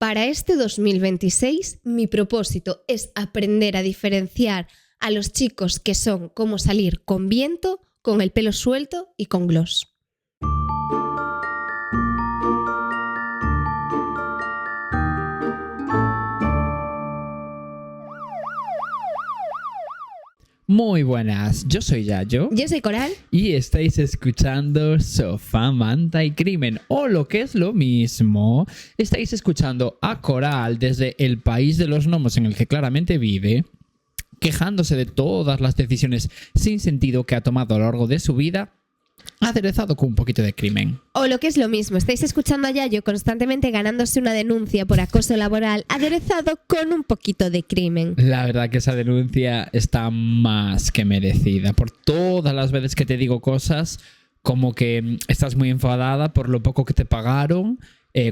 para este 2026 mi propósito es aprender a diferenciar a los chicos que son como salir con viento, con el pelo suelto y con gloss. Muy buenas, yo soy Yayo. Yo soy Coral. Y estáis escuchando Sofá, Manta y Crimen. O lo que es lo mismo, estáis escuchando a Coral desde el país de los gnomos en el que claramente vive, quejándose de todas las decisiones sin sentido que ha tomado a lo largo de su vida, aderezado con un poquito de crimen. O lo que es lo mismo, estáis escuchando a Yayo constantemente ganándose una denuncia por acoso laboral, aderezado con un poquito de crimen. La verdad que esa denuncia está más que merecida. Por todas las veces que te digo cosas como que estás muy enfadada por lo poco que te pagaron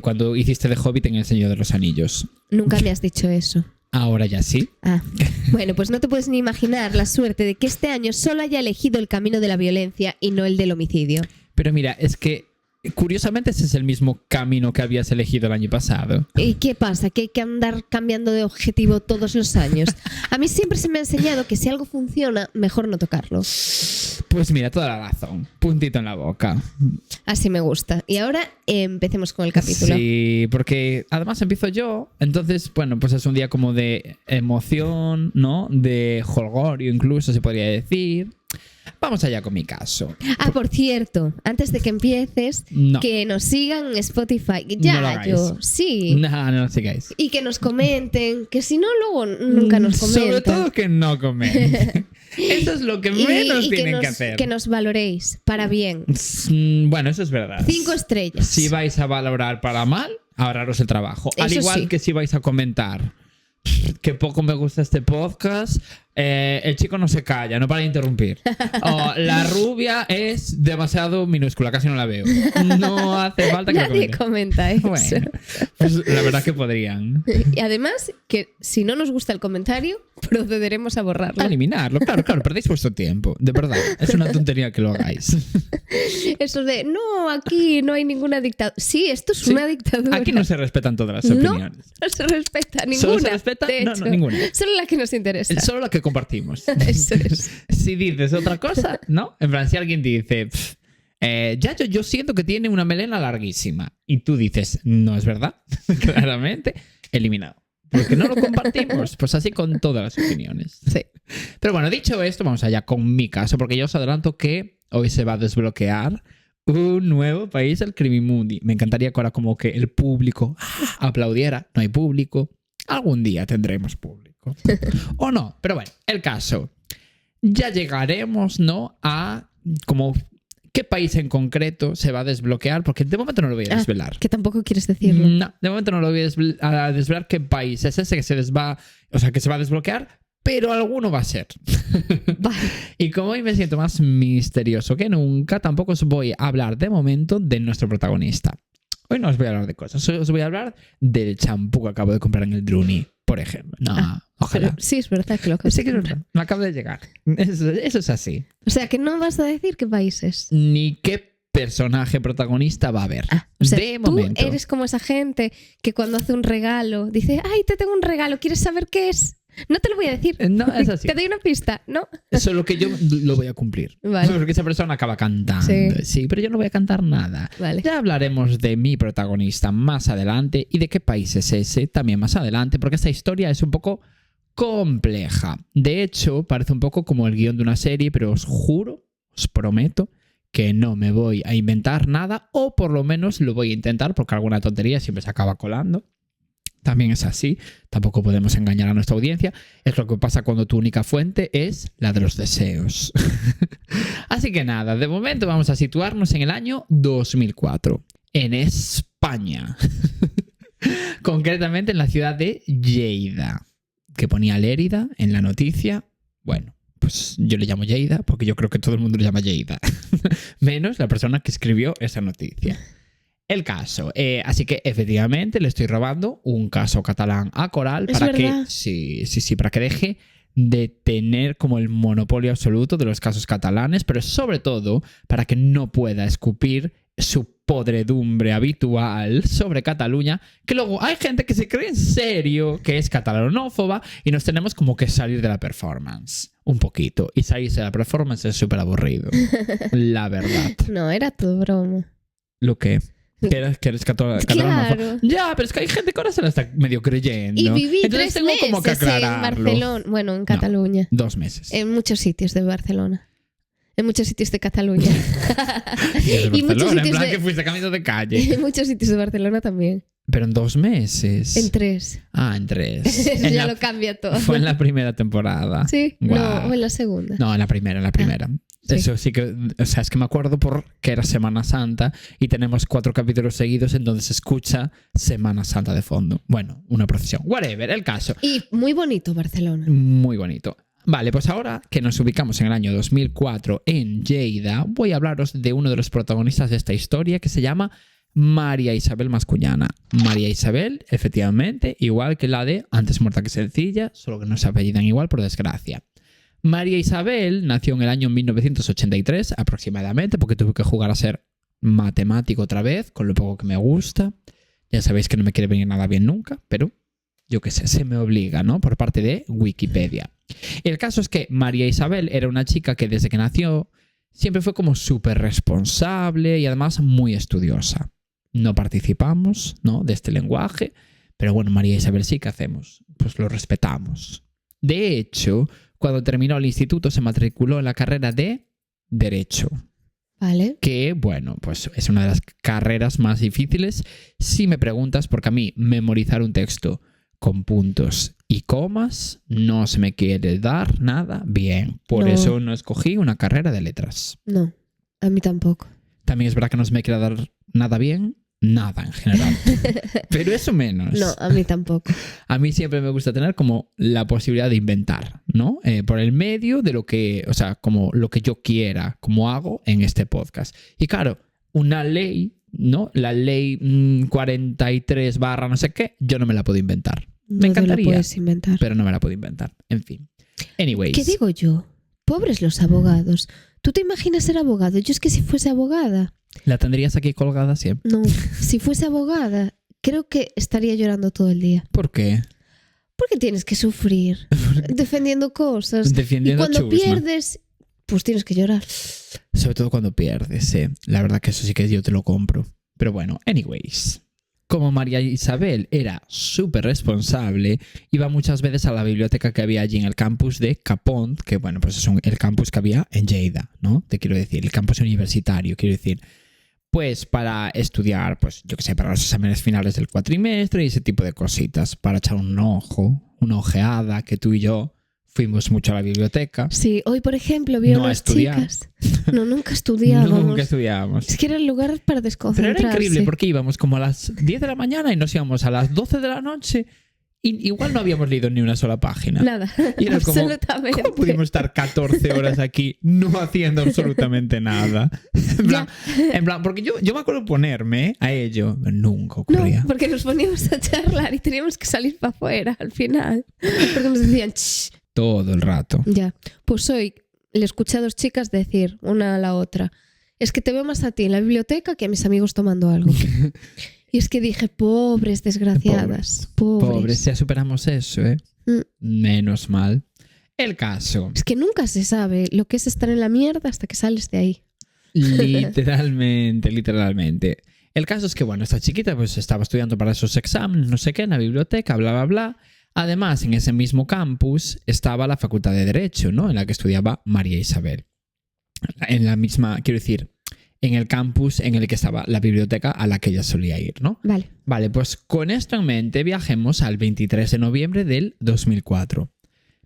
cuando hiciste de Hobbit en El Señor de los Anillos. Nunca me has dicho eso. Ahora ya sí. Bueno, pues no te puedes ni imaginar la suerte de que este año solo haya elegido el camino de la violencia y no el del homicidio. Pero mira, es que curiosamente ese es el mismo camino que habías elegido el año pasado. ¿Y qué pasa? ¿Que hay que andar cambiando de objetivo todos los años? A mí siempre se me ha enseñado que si algo funciona, mejor no tocarlo. Pues mira, toda la razón. Puntito en la boca. Así me gusta. Y ahora empecemos con el capítulo. Sí, porque además empiezo yo. Entonces, bueno, pues es un día como de emoción, ¿no? De jolgorio incluso, se podría decir. Vamos allá con mi caso. Por cierto, antes de que empieces, que nos sigan en Spotify. No sí. No lo sigáis. Y que nos comenten, que si no, luego nunca nos comentan. Sobre todo que no comenten. Eso es lo que menos tienen que hacer. Que nos valoréis para bien. Bueno, eso es verdad. 5 estrellas. Si vais a valorar para mal, ahorraros el trabajo. Eso al igual sí. que si vais a comentar que poco me gusta este podcast, el chico no se calla, no para de interrumpir. O la rubia es demasiado minúscula, casi no la veo. No hace falta que Nadie comenta eso. Bueno, pues la verdad que podrían. Y además, que si no nos gusta el comentario, procederemos a borrarlo. A eliminarlo, claro, perdéis vuestro tiempo. De verdad, es una tontería que lo hagáis. Eso de, no, aquí no hay ninguna dictadura. Sí, esto es una dictadura. Aquí no se respetan todas las opiniones. No se respeta ninguna. ¿Solo se respeta? No, ninguna. Solo la que nos interesa. Solo la que compartimos. Eso es. Si dices otra cosa, ¿no? En plan, si alguien dice, yo siento que tiene una melena larguísima. Y tú dices, no es verdad. Claramente, eliminado. Porque no lo compartimos. Pues así con todas las opiniones. Sí. Pero bueno, dicho esto, vamos allá con mi caso. Porque yo os adelanto que hoy se va a desbloquear un nuevo país, el Crimimundi. Me encantaría que ahora como que el público aplaudiera. No hay público. Algún día tendremos público. O no, pero bueno, el caso. Ya llegaremos, ¿no? A como qué país en concreto se va a desbloquear, porque de momento no lo voy a desvelar. Que tampoco quieres decirlo. No, de momento no lo voy a desvelar qué país es ese que se va a desbloquear, pero alguno va a ser. Vale. Y como hoy me siento más misterioso que nunca, tampoco os voy a hablar de momento de nuestro protagonista. Hoy no os voy a hablar de cosas, os voy a hablar del champú que acabo de comprar en el Druni, por ejemplo. No, ojalá. Sí, es verdad que lo acabas Sí que es verdad, me acaba de llegar. Eso es así. O sea, que no vas a decir qué país es. Ni qué personaje protagonista va a haber. O sea, de tú momento. eres como esa gente que cuando hace un regalo dice, ay, te tengo un regalo, ¿quieres saber qué es? No te lo voy a decir. No, es así. Te doy una pista, ¿no? Solo que yo lo voy a cumplir. Vale. Porque esa persona acaba cantando. Sí, pero yo no voy a cantar nada. Vale. Ya hablaremos de mi protagonista más adelante y de qué país es ese también más adelante, porque esta historia es un poco compleja. De hecho, parece un poco como el guión de una serie, pero os juro, os prometo que no me voy a inventar nada, o por lo menos lo voy a intentar, porque alguna tontería siempre se acaba colando. También es así, tampoco podemos engañar a nuestra audiencia. Es lo que pasa cuando tu única fuente es la de los deseos. Así que nada, de momento vamos a situarnos en el año 2004, en España. Concretamente en la ciudad de Lleida, que ponía Lérida en la noticia. Bueno, pues yo le llamo Lleida porque yo creo que todo el mundo le llama Lleida. Menos la persona que escribió esa noticia. El caso. Así que efectivamente le estoy robando un caso catalán a Coral para que, para que deje de tener como el monopolio absoluto de los casos catalanes, pero sobre todo para que no pueda escupir su podredumbre habitual sobre Cataluña, que luego hay gente que se cree en serio que es catalanófoba y nos tenemos como que salir de la performance un poquito. Y salirse de la performance es súper aburrido. La verdad. No, era todo broma. ¿Lo que? Que eres catalanófoba. Claro. Ya, pero es que hay gente que ahora se la está medio creyendo. Y viví Entonces 3 tengo meses como que en aclararlo. Barcelona. Bueno, en Cataluña. 2 meses. En muchos sitios de Barcelona. En muchos sitios de Cataluña. Y muchos Barcelona, en sitios plan de- que fuiste camino de calle. En muchos sitios de Barcelona también. Pero en 2 meses. En 3. Ah, en 3. Eso ya lo cambia todo. Fue en la primera temporada. Sí, Guau. no, o en la segunda. No, en la primera. sí. Eso sí que... O sea, es que me acuerdo porque era Semana Santa y tenemos 4 capítulos seguidos en donde se escucha Semana Santa de fondo. Bueno, una procesión. Whatever, el caso. Y muy bonito Barcelona. Muy bonito. Vale, pues ahora que nos ubicamos en el año 2004 en Lleida, voy a hablaros de uno de los protagonistas de esta historia que se llama María Isabel Mascuñana. María Isabel, efectivamente, igual que la de Antes muerta que sencilla, solo que no se apellidan igual por desgracia. María Isabel nació en el año 1983 aproximadamente, porque tuve que jugar a ser matemático otra vez, con lo poco que me gusta. Ya sabéis que no me quiere venir nada bien nunca, pero yo qué sé, se me obliga, ¿no? Por parte de Wikipedia. El caso es que María Isabel era una chica que desde que nació siempre fue como súper responsable y además muy estudiosa. No participamos, ¿no?, de este lenguaje, pero bueno, María Isabel sí que hacemos, pues lo respetamos. De hecho, cuando terminó el instituto se matriculó en la carrera de Derecho, Vale. que bueno, pues es una de las carreras más difíciles si me preguntas, porque a mí memorizar un texto con puntos y comas no se me quiere dar nada bien. Por No. eso no escogí una carrera de letras. No, a mí tampoco. También es verdad que no se me quiere dar nada bien, nada en general. Pero eso menos. No, a mí tampoco. A mí siempre me gusta tener como la posibilidad de inventar, ¿no? Por el medio de lo que, o sea, como lo que yo quiera, como hago en este podcast. Y claro, una ley, ¿no? La ley 43 barra no sé qué, yo no me la puedo inventar. Me No te lo encantaría, puedes inventar. pero no me la puedo inventar. En fin. Anyways. ¿Qué digo yo? Pobres los abogados. ¿Tú te imaginas ser abogado? Yo es que si fuese abogada, ¿La tendrías aquí colgada siempre? no. Si fuese abogada, creo que estaría llorando todo el día. ¿Por qué? Porque tienes que sufrir defendiendo cosas. Defendiendo y cuando chusma. pierdes, pues tienes que llorar. Sobre todo cuando pierdes, ¿eh? La verdad que eso sí que yo te lo compro. Pero bueno, anyways. Como María Isabel era súper responsable, iba muchas veces a la biblioteca que había allí en el campus de Capont, que bueno, pues es el campus que había en Lleida, ¿no? Te quiero decir, el campus universitario, quiero decir. Pues para estudiar, pues yo qué sé, para los exámenes finales del cuatrimestre y ese tipo de cositas, para echar un ojo, una ojeada, que tú y yo fuimos mucho a la biblioteca. Sí, hoy por ejemplo vi a No a unas estudiar. chicas. No, nunca estudiábamos. Nunca estudiábamos. Es que era el lugar para Pero desconcentrarse. era increíble porque íbamos como a las 10 de la mañana y nos íbamos a las 12 de la noche y igual no habíamos leído ni una sola página. Nada, Y era como, absolutamente. ¿cómo pudimos estar 14 horas aquí no haciendo absolutamente nada? En plan, porque yo me acuerdo ponerme a ello, nunca ocurría. No, porque nos poníamos a charlar y teníamos que salir para afuera al final. Porque nos decían, "Shh". Todo el rato. Ya, pues hoy le escuché a 2 chicas decir una a la otra, es que te veo más a ti en la biblioteca que a mis amigos tomando algo. Y es que dije, pobres desgraciadas, pobres. Ya superamos eso, ¿eh? Mm. Menos mal. El caso. Es que nunca se sabe lo que es estar en la mierda hasta que sales de ahí. Literalmente. El caso es que, bueno, esta chiquita pues estaba estudiando para esos exámenes, no sé qué, en la biblioteca, bla, bla, bla. Además, en ese mismo campus estaba la Facultad de Derecho, ¿no? En la que estudiaba María Isabel. En la misma, quiero decir, en el campus en el que estaba la biblioteca a la que ella solía ir, ¿no? Vale. Vale, pues con esto en mente viajemos al 23 de noviembre del 2004.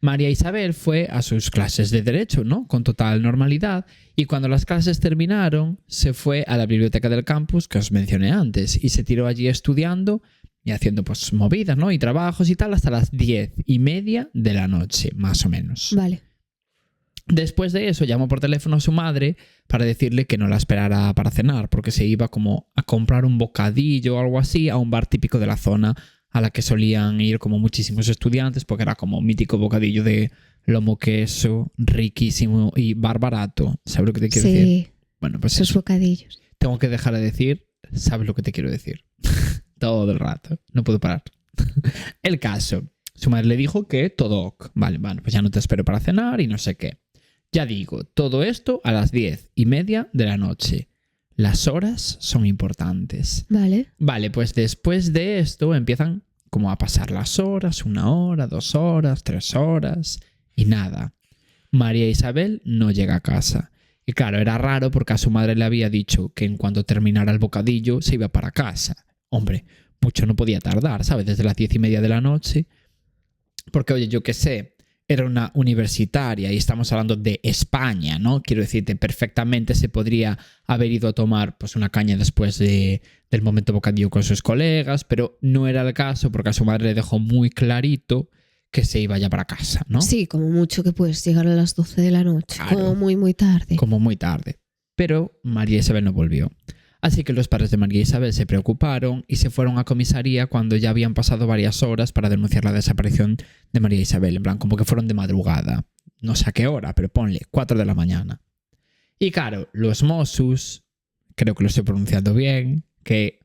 María Isabel fue a sus clases de Derecho, ¿no? Con total normalidad. Y cuando las clases terminaron, se fue a la biblioteca del campus que os mencioné antes y se tiró allí estudiando y haciendo pues movidas, ¿no? Y trabajos y tal hasta las 10:30 de la noche, más o menos. Vale. Después de eso llamó por teléfono a su madre para decirle que no la esperara para cenar porque se iba como a comprar un bocadillo o algo así a un bar típico de la zona a la que solían ir como muchísimos estudiantes porque era como un mítico bocadillo de lomo queso, riquísimo y bar barato. ¿Sabes lo que te quiero decir? Sí, Bueno, pues esos eso. bocadillos. tengo que dejar de decir, ¿sabes lo que te quiero decir? Todo el rato, no puedo parar. El caso, su madre le dijo que todo ok. Vale, pues ya no te espero para cenar y no sé qué. Ya digo, todo esto a las 10:30 de la noche. Las horas son importantes. Vale, pues después de esto empiezan como a pasar las horas, 1 hora, 2 horas, 3 horas y nada. María Isabel no llega a casa. Y claro, era raro porque a su madre le había dicho que en cuanto terminara el bocadillo se iba para casa. Hombre, mucho no podía tardar, ¿sabes? Desde las 10:30 de la noche. Porque, oye, yo qué sé, era una universitaria y estamos hablando de España, ¿no? Quiero decirte, perfectamente se podría haber ido a tomar pues una caña después del momento bocadillo con sus colegas, pero no era el caso porque a su madre le dejó muy clarito que se iba ya para casa, ¿no? Sí, como mucho que puedes llegar a las 12 de la noche, claro, como muy, muy tarde. Como muy tarde. Pero María Isabel no volvió. Así que los padres de María Isabel se preocuparon y se fueron a comisaría cuando ya habían pasado varias horas para denunciar la desaparición de María Isabel. En plan, como que fueron de madrugada. No sé a qué hora, pero ponle 4 de la mañana. Y claro, los Mossos, creo que lo estoy pronunciando bien, que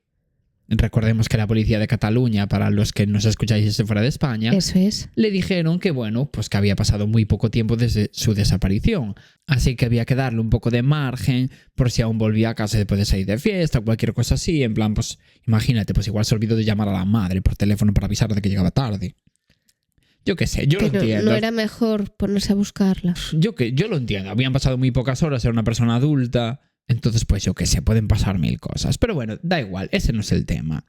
recordemos que la policía de Cataluña, para los que nos escucháis desde fuera de España, eso es, le dijeron que bueno, pues que había pasado muy poco tiempo desde su desaparición. Así que había que darle un poco de margen por si aún volvía a casa después de salir de fiesta o cualquier cosa así. En plan, pues imagínate, pues igual se olvidó de llamar a la madre por teléfono para avisar de que llegaba tarde. Yo qué sé, yo lo entiendo. ¿No era mejor ponerse a buscarla? Yo lo entiendo. Habían pasado muy pocas horas, era una persona adulta. Entonces, pues yo qué sé, pueden pasar 1000 cosas. Pero bueno, da igual, ese no es el tema.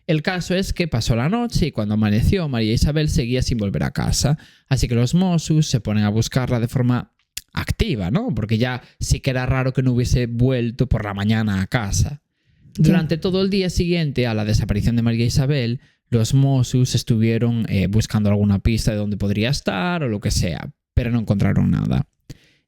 El caso es que pasó la noche y cuando amaneció, María Isabel seguía sin volver a casa. Así que los Mossos se ponen a buscarla de forma activa, ¿no? Porque ya sí que era raro que no hubiese vuelto por la mañana a casa. Durante todo el día siguiente a la desaparición de María Isabel, los Mossos estuvieron buscando alguna pista de dónde podría estar o lo que sea, pero no encontraron nada.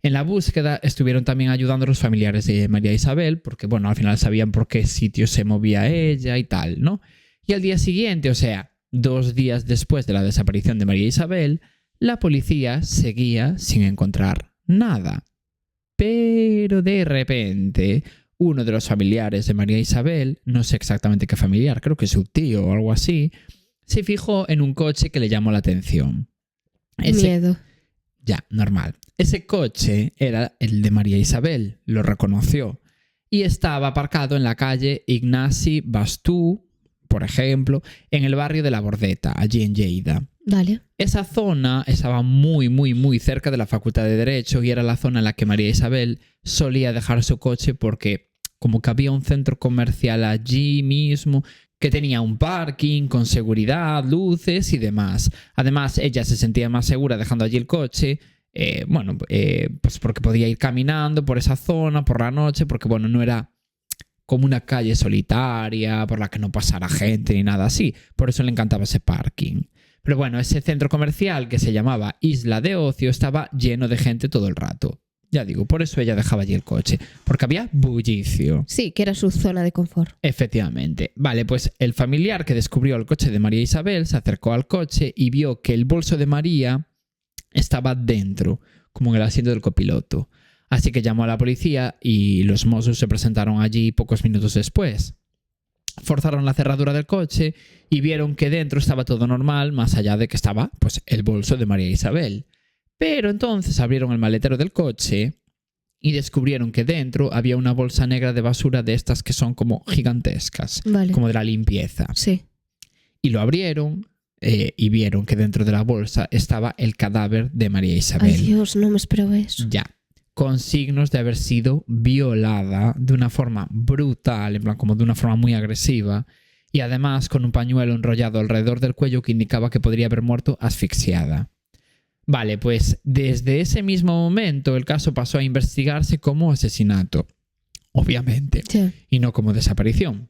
En la búsqueda estuvieron también ayudando a los familiares de María Isabel, porque bueno, al final sabían por qué sitio se movía ella y tal, ¿no? Y al día siguiente, o sea, 2 días después de la desaparición de María Isabel, la policía seguía sin encontrar nada. Pero de repente, uno de los familiares de María Isabel, no sé exactamente qué familiar, creo que su tío o algo así, se fijó en un coche que le llamó la atención. Miedo. Ya, normal. Ese coche era el de María Isabel, lo reconoció. Y estaba aparcado en la calle Ignasi Bastú, por ejemplo, en el barrio de La Bordeta, allí en Lleida. Vale. Esa zona estaba muy, muy, muy cerca de la Facultad de Derecho y era la zona en la que María Isabel solía dejar su coche porque como que había un centro comercial allí mismo que tenía un parking con seguridad, luces y demás. Además, ella se sentía más segura dejando allí el coche, pues porque podía ir caminando por esa zona por la noche, porque bueno, no era como una calle solitaria por la que no pasara gente ni nada así. Por eso le encantaba ese parking. Pero bueno, ese centro comercial que se llamaba Isla de Ocio estaba lleno de gente todo el rato. Ya digo, por eso ella dejaba allí el coche, porque había bullicio. Sí, que era su zona de confort. Efectivamente. Vale, pues el familiar que descubrió el coche de María Isabel se acercó al coche y vio que el bolso de María estaba dentro, como en el asiento del copiloto. Así que llamó a la policía y los Mossos se presentaron allí pocos minutos después. Forzaron la cerradura del coche y vieron que dentro estaba todo normal, más allá de que estaba pues el bolso de María Isabel. Pero entonces abrieron el maletero del coche y descubrieron que dentro había una bolsa negra de basura de estas que son como gigantescas, vale, como de la limpieza. Sí. Y lo abrieron y vieron que dentro de la bolsa estaba el cadáver de María Isabel. Ay Dios, no me esperaba eso. Ya. Con signos de haber sido violada de una forma brutal, en plan como de una forma muy agresiva, y además con un pañuelo enrollado alrededor del cuello que indicaba que podría haber muerto asfixiada. Vale, pues desde ese mismo momento el caso pasó a investigarse como asesinato, obviamente, Sí. y no como desaparición.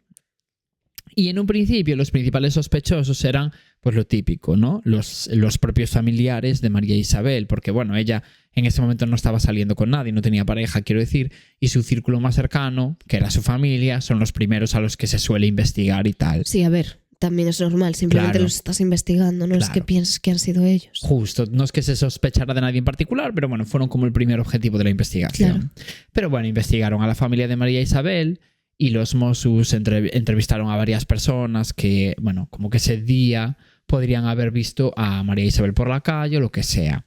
Y en un principio los principales sospechosos eran pues lo típico, ¿no? Los propios familiares de María Isabel, porque bueno, ella en ese momento no estaba saliendo con nadie, no tenía pareja, quiero decir, y su círculo más cercano, que era su familia, son los primeros a los que se suele investigar y tal. Sí, a ver, también es normal, simplemente Claro. los estás investigando, no es que pienses que han sido ellos. Justo, no es que se sospechara de nadie en particular, pero bueno, fueron como el primer objetivo de la investigación. Claro. Pero bueno, investigaron a la familia de María Isabel y los Mossos entrevistaron a varias personas que, bueno, como que ese día podrían haber visto a María Isabel por la calle o lo que sea.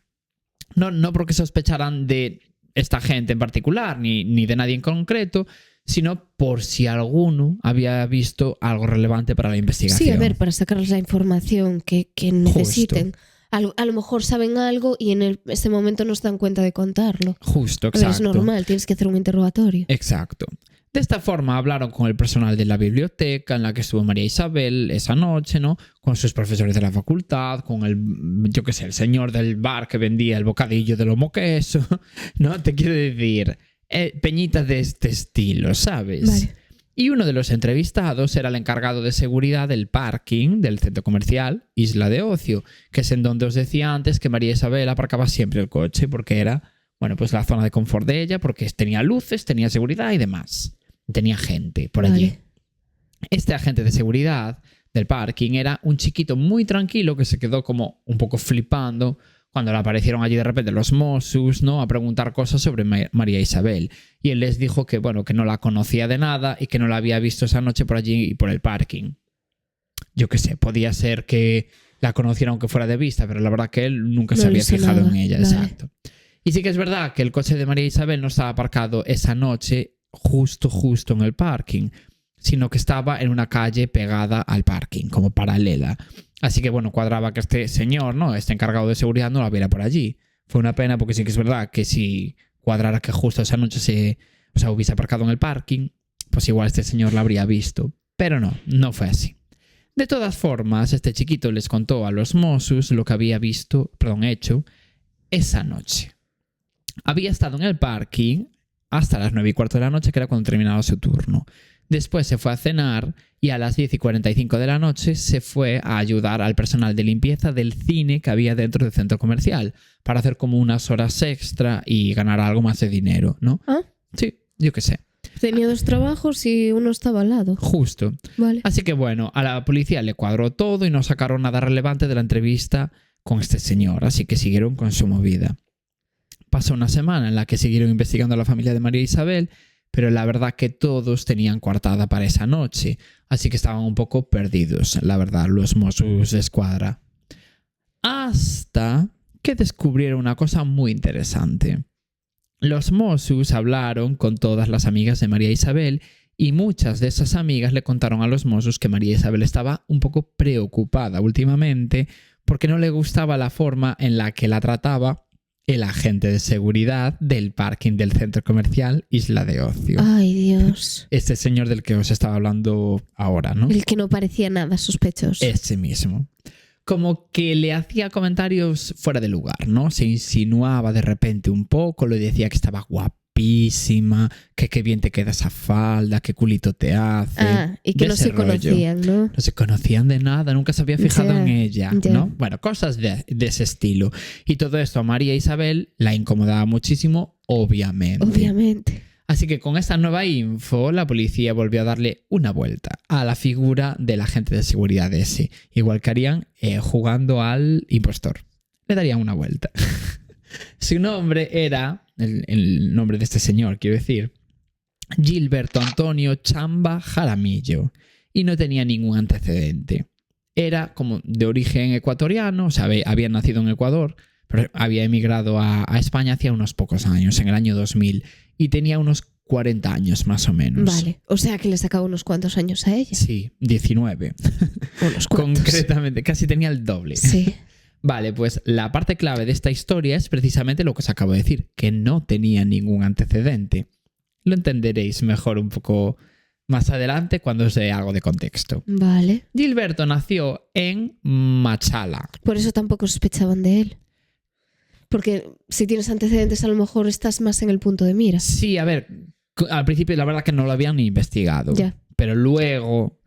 No porque sospecharan de esta gente en particular, ni de nadie en concreto, sino por si alguno había visto algo relevante para la investigación. Sí, a ver, para sacarles la información que necesiten. Justo. A lo mejor saben algo y en ese momento no se dan cuenta de contarlo. Justo, A ver, exacto. es normal, tienes que hacer un interrogatorio. Exacto. De esta forma hablaron con el personal de la biblioteca en la que estuvo María Isabel esa noche, ¿no? Con sus profesores de la facultad, con el señor del bar que vendía el bocadillo de lomo queso, ¿no? Te quiero decir, peñitas de este estilo, ¿sabes? Vale. Y uno de los entrevistados era el encargado de seguridad del parking del centro comercial Isla de Ocio, que es en donde os decía antes que María Isabel aparcaba siempre el coche porque era, bueno, pues la zona de confort de ella, porque tenía luces, tenía seguridad y demás. Tenía gente por allí. Vale. Este agente de seguridad del parking era un chiquito muy tranquilo que se quedó como un poco flipando cuando le aparecieron allí de repente los Mossos, ¿no? A preguntar cosas sobre María Isabel. Y él les dijo que, bueno, que no la conocía de nada y que no la había visto esa noche por allí y por el parking. Yo qué sé, podía ser que la conociera aunque fuera de vista, pero la verdad que él nunca se había fijado en ella. Vale. Exacto. Y sí que es verdad que el coche de María Isabel no estaba aparcado esa noche justo en el parking, sino que estaba en una calle pegada al parking, como paralela. Así que, bueno, cuadraba que este señor, ¿no? Este encargado de seguridad no la viera por allí. Fue una pena porque sí que es verdad que si cuadrara que justo esa noche hubiese aparcado en el parking, pues igual este señor la habría visto. Pero no fue así. De todas formas, este chiquito les contó a los Mossos lo que había hecho esa noche. Había estado en el parking hasta las 9:15 de la noche, que era cuando terminaba su turno. Después se fue a cenar y a las 10:45 de la noche se fue a ayudar al personal de limpieza del cine que había dentro del centro comercial para hacer como unas horas extra y ganar algo más de dinero, ¿no? ¿Ah? Sí, yo qué sé. Tenía dos trabajos y uno estaba al lado. Justo. Vale. Así que bueno, a la policía le cuadró todo y no sacaron nada relevante de la entrevista con este señor, así que siguieron con su movida. Pasó una semana en la que siguieron investigando a la familia de María Isabel, pero la verdad que todos tenían coartada para esa noche, así que estaban un poco perdidos, la verdad, los Mossos de Escuadra. Hasta que descubrieron una cosa muy interesante. Los Mossos hablaron con todas las amigas de María Isabel y muchas de esas amigas le contaron a los Mossos que María Isabel estaba un poco preocupada últimamente porque no le gustaba la forma en la que la trataba el agente de seguridad del parking del centro comercial Isla de Ocio. Ay, Dios. Este señor del que os estaba hablando ahora, ¿no? El que no parecía nada sospechoso. Ese mismo. Como que le hacía comentarios fuera de lugar, ¿no? Se insinuaba de repente un poco, le decía que estaba guapísima, que qué bien te queda esa falda, qué culito te hace. Ah, y que no se conocían, ¿no? No se conocían de nada, nunca se había fijado en ella, ¿no? Bueno, cosas de ese estilo. Y todo esto a María Isabel la incomodaba muchísimo, obviamente. Obviamente. Así que con esta nueva info, la policía volvió a darle una vuelta a la figura del agente de seguridad ese. Igual que harían jugando al impostor. Le darían una vuelta. Su nombre era, el nombre de este señor, quiero decir, Gilberto Antonio Chamba Jaramillo. Y no tenía ningún antecedente. Era como de origen ecuatoriano, o sea, había nacido en Ecuador, pero había emigrado a España hacía unos pocos años, en el año 2000. Y tenía unos 40 años más o menos. Vale, o sea que le sacaba unos cuantos años a ella. Sí, 19. Unos cuantos. Concretamente, casi tenía el doble. Sí. Vale, pues la parte clave de esta historia es precisamente lo que os acabo de decir, que no tenía ningún antecedente. Lo entenderéis mejor un poco más adelante cuando os dé algo de contexto. Vale. Gilberto nació en Machala. Por eso tampoco sospechaban de él. Porque si tienes antecedentes a lo mejor estás más en el punto de mira. Sí, a ver, al principio la verdad que no lo habían ni investigado. Ya. Pero luego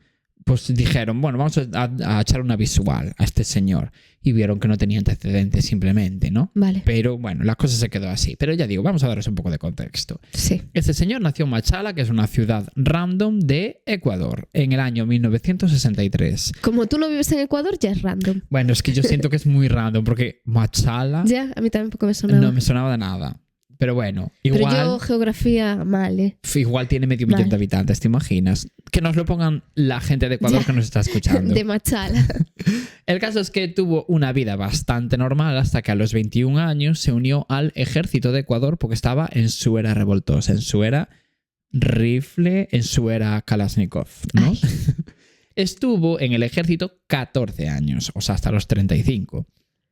pues dijeron, bueno, vamos a echar una visual a este señor. Y vieron que no tenía antecedentes simplemente, ¿no? Vale. Pero bueno, la cosa se quedó así. Pero ya digo, vamos a daros un poco de contexto. Sí. Este señor nació en Machala, que es una ciudad random de Ecuador, en el año 1963. Como tú no vives en Ecuador, ya es random. Bueno, es que yo siento que es muy random, porque Machala Ya, a mí tampoco me sonaba. no me sonaba de nada. Pero bueno, Pero igual, yo geografía mal, ¿eh? igual tiene medio millón Vale. de habitantes, ¿te imaginas? Que nos lo pongan la gente de Ecuador Ya. que nos está escuchando. De Machala. El caso es que tuvo una vida bastante normal hasta que a los 21 años se unió al ejército de Ecuador porque estaba en su era revoltosa, en su era rifle, en su era Kalashnikov, ¿no? Ay. Estuvo en el ejército 14 años, o sea, hasta los 35.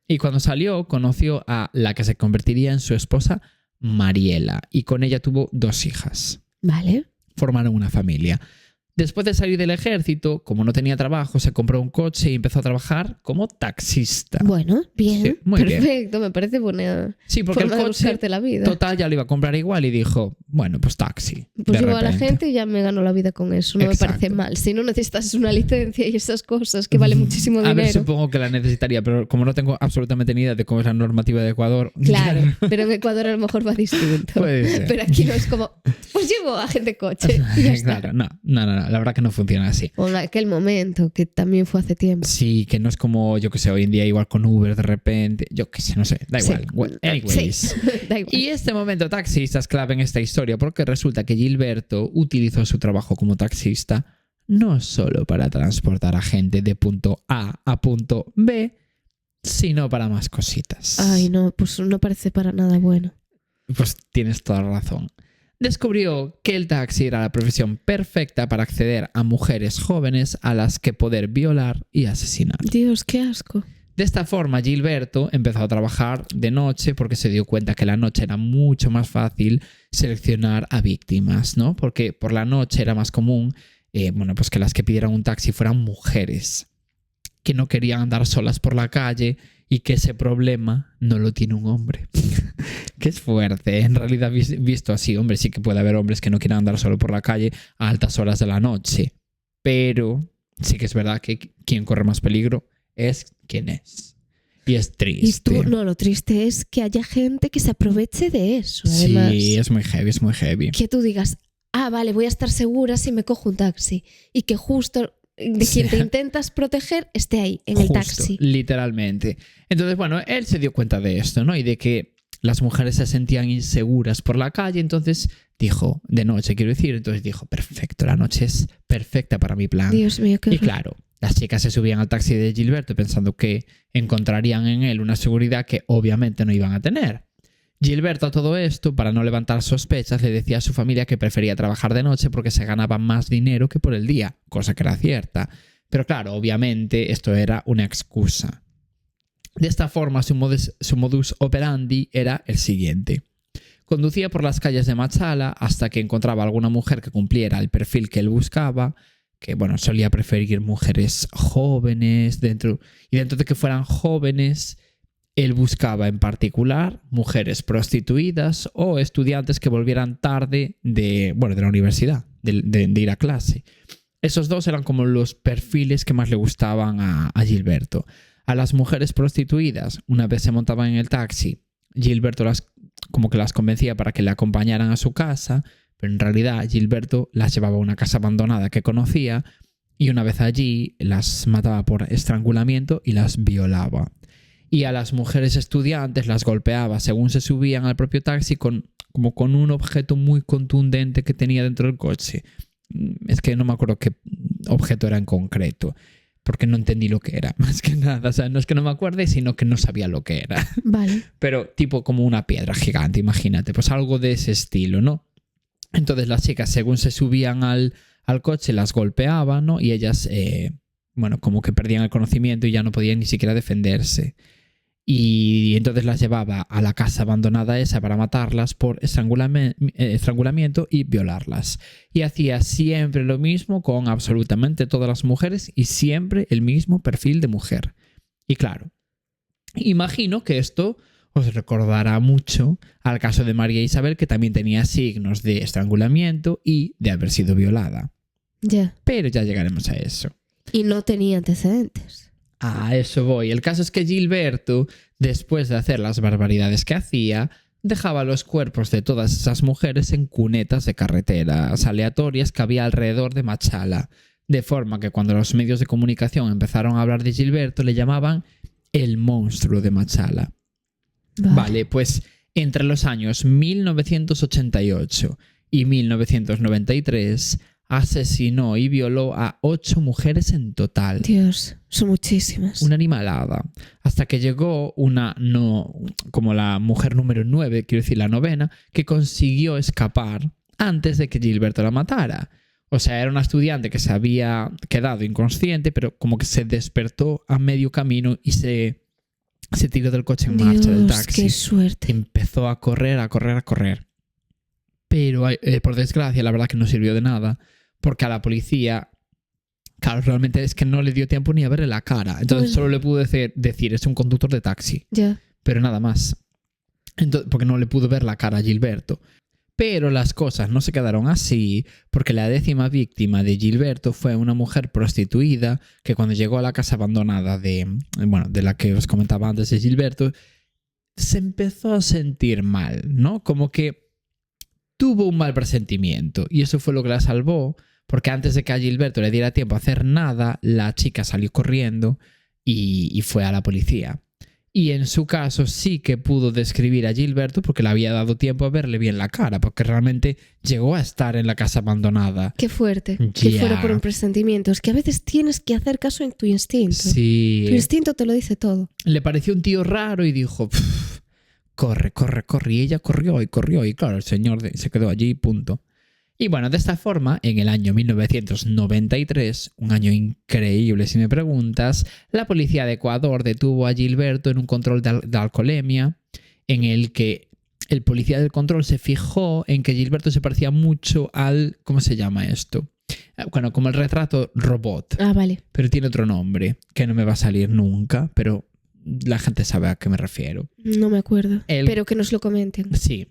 Y cuando salió, conoció a la que se convertiría en su esposa, Mariela, y con ella tuvo 2 hijas. Vale. Formaron una familia. Después de salir del ejército, como no tenía trabajo, se compró un coche y empezó a trabajar como taxista. Bueno, bien. Sí, muy bien. Perfecto, me parece buena Sí, porque forma el de coche buscarte la vida. total ya lo iba a comprar igual y dijo, bueno, pues taxi. Pues de llevo a la repente. gente y ya me gano la vida con eso. No Exacto. me parece mal. Si no necesitas una licencia y esas cosas que vale muchísimo A ver, dinero. supongo que la necesitaría, pero como no tengo absolutamente ni idea de cómo es la normativa de Ecuador. Claro, pero en Ecuador a lo mejor va distinto. Puede ser. Pero aquí no es como, pues llevo a gente coche y ya está. Claro, no, la verdad que no funciona así. O en aquel momento, que también fue hace tiempo. Sí, que no es como, yo que sé, hoy en día igual con Uber de repente, yo que sé, no sé, da igual. Sí. Well, anyways. Sí, da igual. Y este momento taxista es clave en esta historia porque resulta que Gilberto utilizó su trabajo como taxista no solo para transportar a gente de punto A punto B, sino para más cositas. Ay, no, pues no parece para nada bueno. Pues tienes toda la razón. Descubrió que el taxi era la profesión perfecta para acceder a mujeres jóvenes a las que poder violar y asesinar. Dios, qué asco. De esta forma, Gilberto empezó a trabajar de noche porque se dio cuenta que la noche era mucho más fácil seleccionar a víctimas, ¿no? Porque por la noche era más común, pues que las que pidieran un taxi fueran mujeres que no querían andar solas por la calle y que ese problema no lo tiene un hombre. Que es fuerte, ¿eh? En realidad visto así, hombre, sí que puede haber hombres que no quieran andar solo por la calle a altas horas de la noche, pero sí que es verdad que quien corre más peligro es quien es. Y es Y triste. tú, no, lo triste es que haya gente que se aproveche de eso. Además, Sí, es muy heavy, es muy heavy. que tú digas, vale, voy a estar segura si me cojo un taxi. Y que justo de quien te intentas proteger esté ahí, en el Justo, taxi. literalmente. Entonces, bueno, él se dio cuenta de esto, ¿no? Y de que las mujeres se sentían inseguras por la calle, entonces dijo, de noche quiero decir, entonces dijo, perfecto, la noche es perfecta para mi plan. Dios mío, qué Y horror. claro, las chicas se subían al taxi de Gilberto pensando que encontrarían en él una seguridad que obviamente no iban a tener. Gilberto a todo esto, para no levantar sospechas, le decía a su familia que prefería trabajar de noche porque se ganaba más dinero que por el día, cosa que era cierta. Pero claro, obviamente esto era una excusa. De esta forma, su modus operandi era el siguiente. Conducía por las calles de Machala hasta que encontraba alguna mujer que cumpliera el perfil que él buscaba, que bueno, solía preferir mujeres jóvenes, y dentro de que fueran jóvenes, él buscaba en particular mujeres prostituidas o estudiantes que volvieran tarde de la universidad, de ir a clase. Esos dos eran como los perfiles que más le gustaban a Gilberto. A las mujeres prostituidas, una vez se montaban en el taxi, Gilberto las convencía para que le acompañaran a su casa, pero en realidad Gilberto las llevaba a una casa abandonada que conocía y una vez allí las mataba por estrangulamiento y las violaba. Y a las mujeres estudiantes las golpeaba según se subían al propio taxi con un objeto muy contundente que tenía dentro del coche. Es que no me acuerdo qué objeto era en concreto, porque no entendí lo que era, más que nada. O sea, no es que no me acuerde, sino que no sabía lo que era. Vale. Pero tipo como una piedra gigante, imagínate, pues algo de ese estilo, ¿no? Entonces las chicas, según se subían al coche, las golpeaban, ¿no? Y ellas, como que perdían el conocimiento y ya no podían ni siquiera defenderse. Y entonces las llevaba a la casa abandonada esa para matarlas por estrangulamiento y violarlas. Y hacía siempre lo mismo con absolutamente todas las mujeres y siempre el mismo perfil de mujer. Y claro, imagino que esto os recordará mucho al caso de María Isabel, que también tenía signos de estrangulamiento y de haber sido violada. Ya. Pero ya llegaremos a eso. Y no tenía antecedentes. A eso voy. El caso es que Gilberto, después de hacer las barbaridades que hacía, dejaba los cuerpos de todas esas mujeres en cunetas de carreteras aleatorias que había alrededor de Machala, de forma que cuando los medios de comunicación empezaron a hablar de Gilberto le llamaban el monstruo de Machala. Vale, pues Entre los años 1988 y 1993 asesinó y violó a 8 mujeres en total. Dios, son muchísimas. Una animalada. Hasta que llegó una, no, como la mujer número 9, quiero decir la novena, que consiguió escapar antes de que Gilberto la matara. O sea, era una estudiante que se había quedado inconsciente, pero como que se despertó a medio camino y se tiró del coche en marcha, del taxi. ¡Qué suerte! Empezó a correr, a correr, a correr. Pero, por desgracia, la verdad que no sirvió de nada, porque a la policía, claro, realmente es que no le dio tiempo ni a verle la cara. Entonces solo le pudo decir, es un conductor de taxi. Ya. Pero nada más. Entonces, porque no le pudo ver la cara a Gilberto. Pero las cosas no se quedaron así, porque la 10ª víctima de Gilberto fue una mujer prostituida que cuando llegó a la casa abandonada de la que os comentaba antes de Gilberto, se empezó a sentir mal, ¿no? Como que tuvo un mal presentimiento y eso fue lo que la salvó, porque antes de que a Gilberto le diera tiempo a hacer nada, la chica salió corriendo y fue a la policía. Y en su caso sí que pudo describir a Gilberto porque le había dado tiempo a verle bien la cara, porque realmente llegó a estar en la casa abandonada. Qué fuerte, que fuera por un presentimiento. Es que a veces tienes que hacer caso en tu instinto. Sí. Tu instinto te lo dice todo. Le pareció un tío raro y dijo, corre, corre, corre. Y ella corrió. Y claro, el señor se quedó allí, punto. Y bueno, de esta forma, en el año 1993, un año increíble si me preguntas, la policía de Ecuador detuvo a Gilberto en un control de alcoholemia, en el que el policía del control se fijó en que Gilberto se parecía mucho al... ¿Cómo se llama esto? Bueno, como el retrato robot. Ah, vale. Pero tiene otro nombre, que no me va a salir nunca, pero la gente sabe a qué me refiero. No me acuerdo, pero que nos lo comenten. Sí.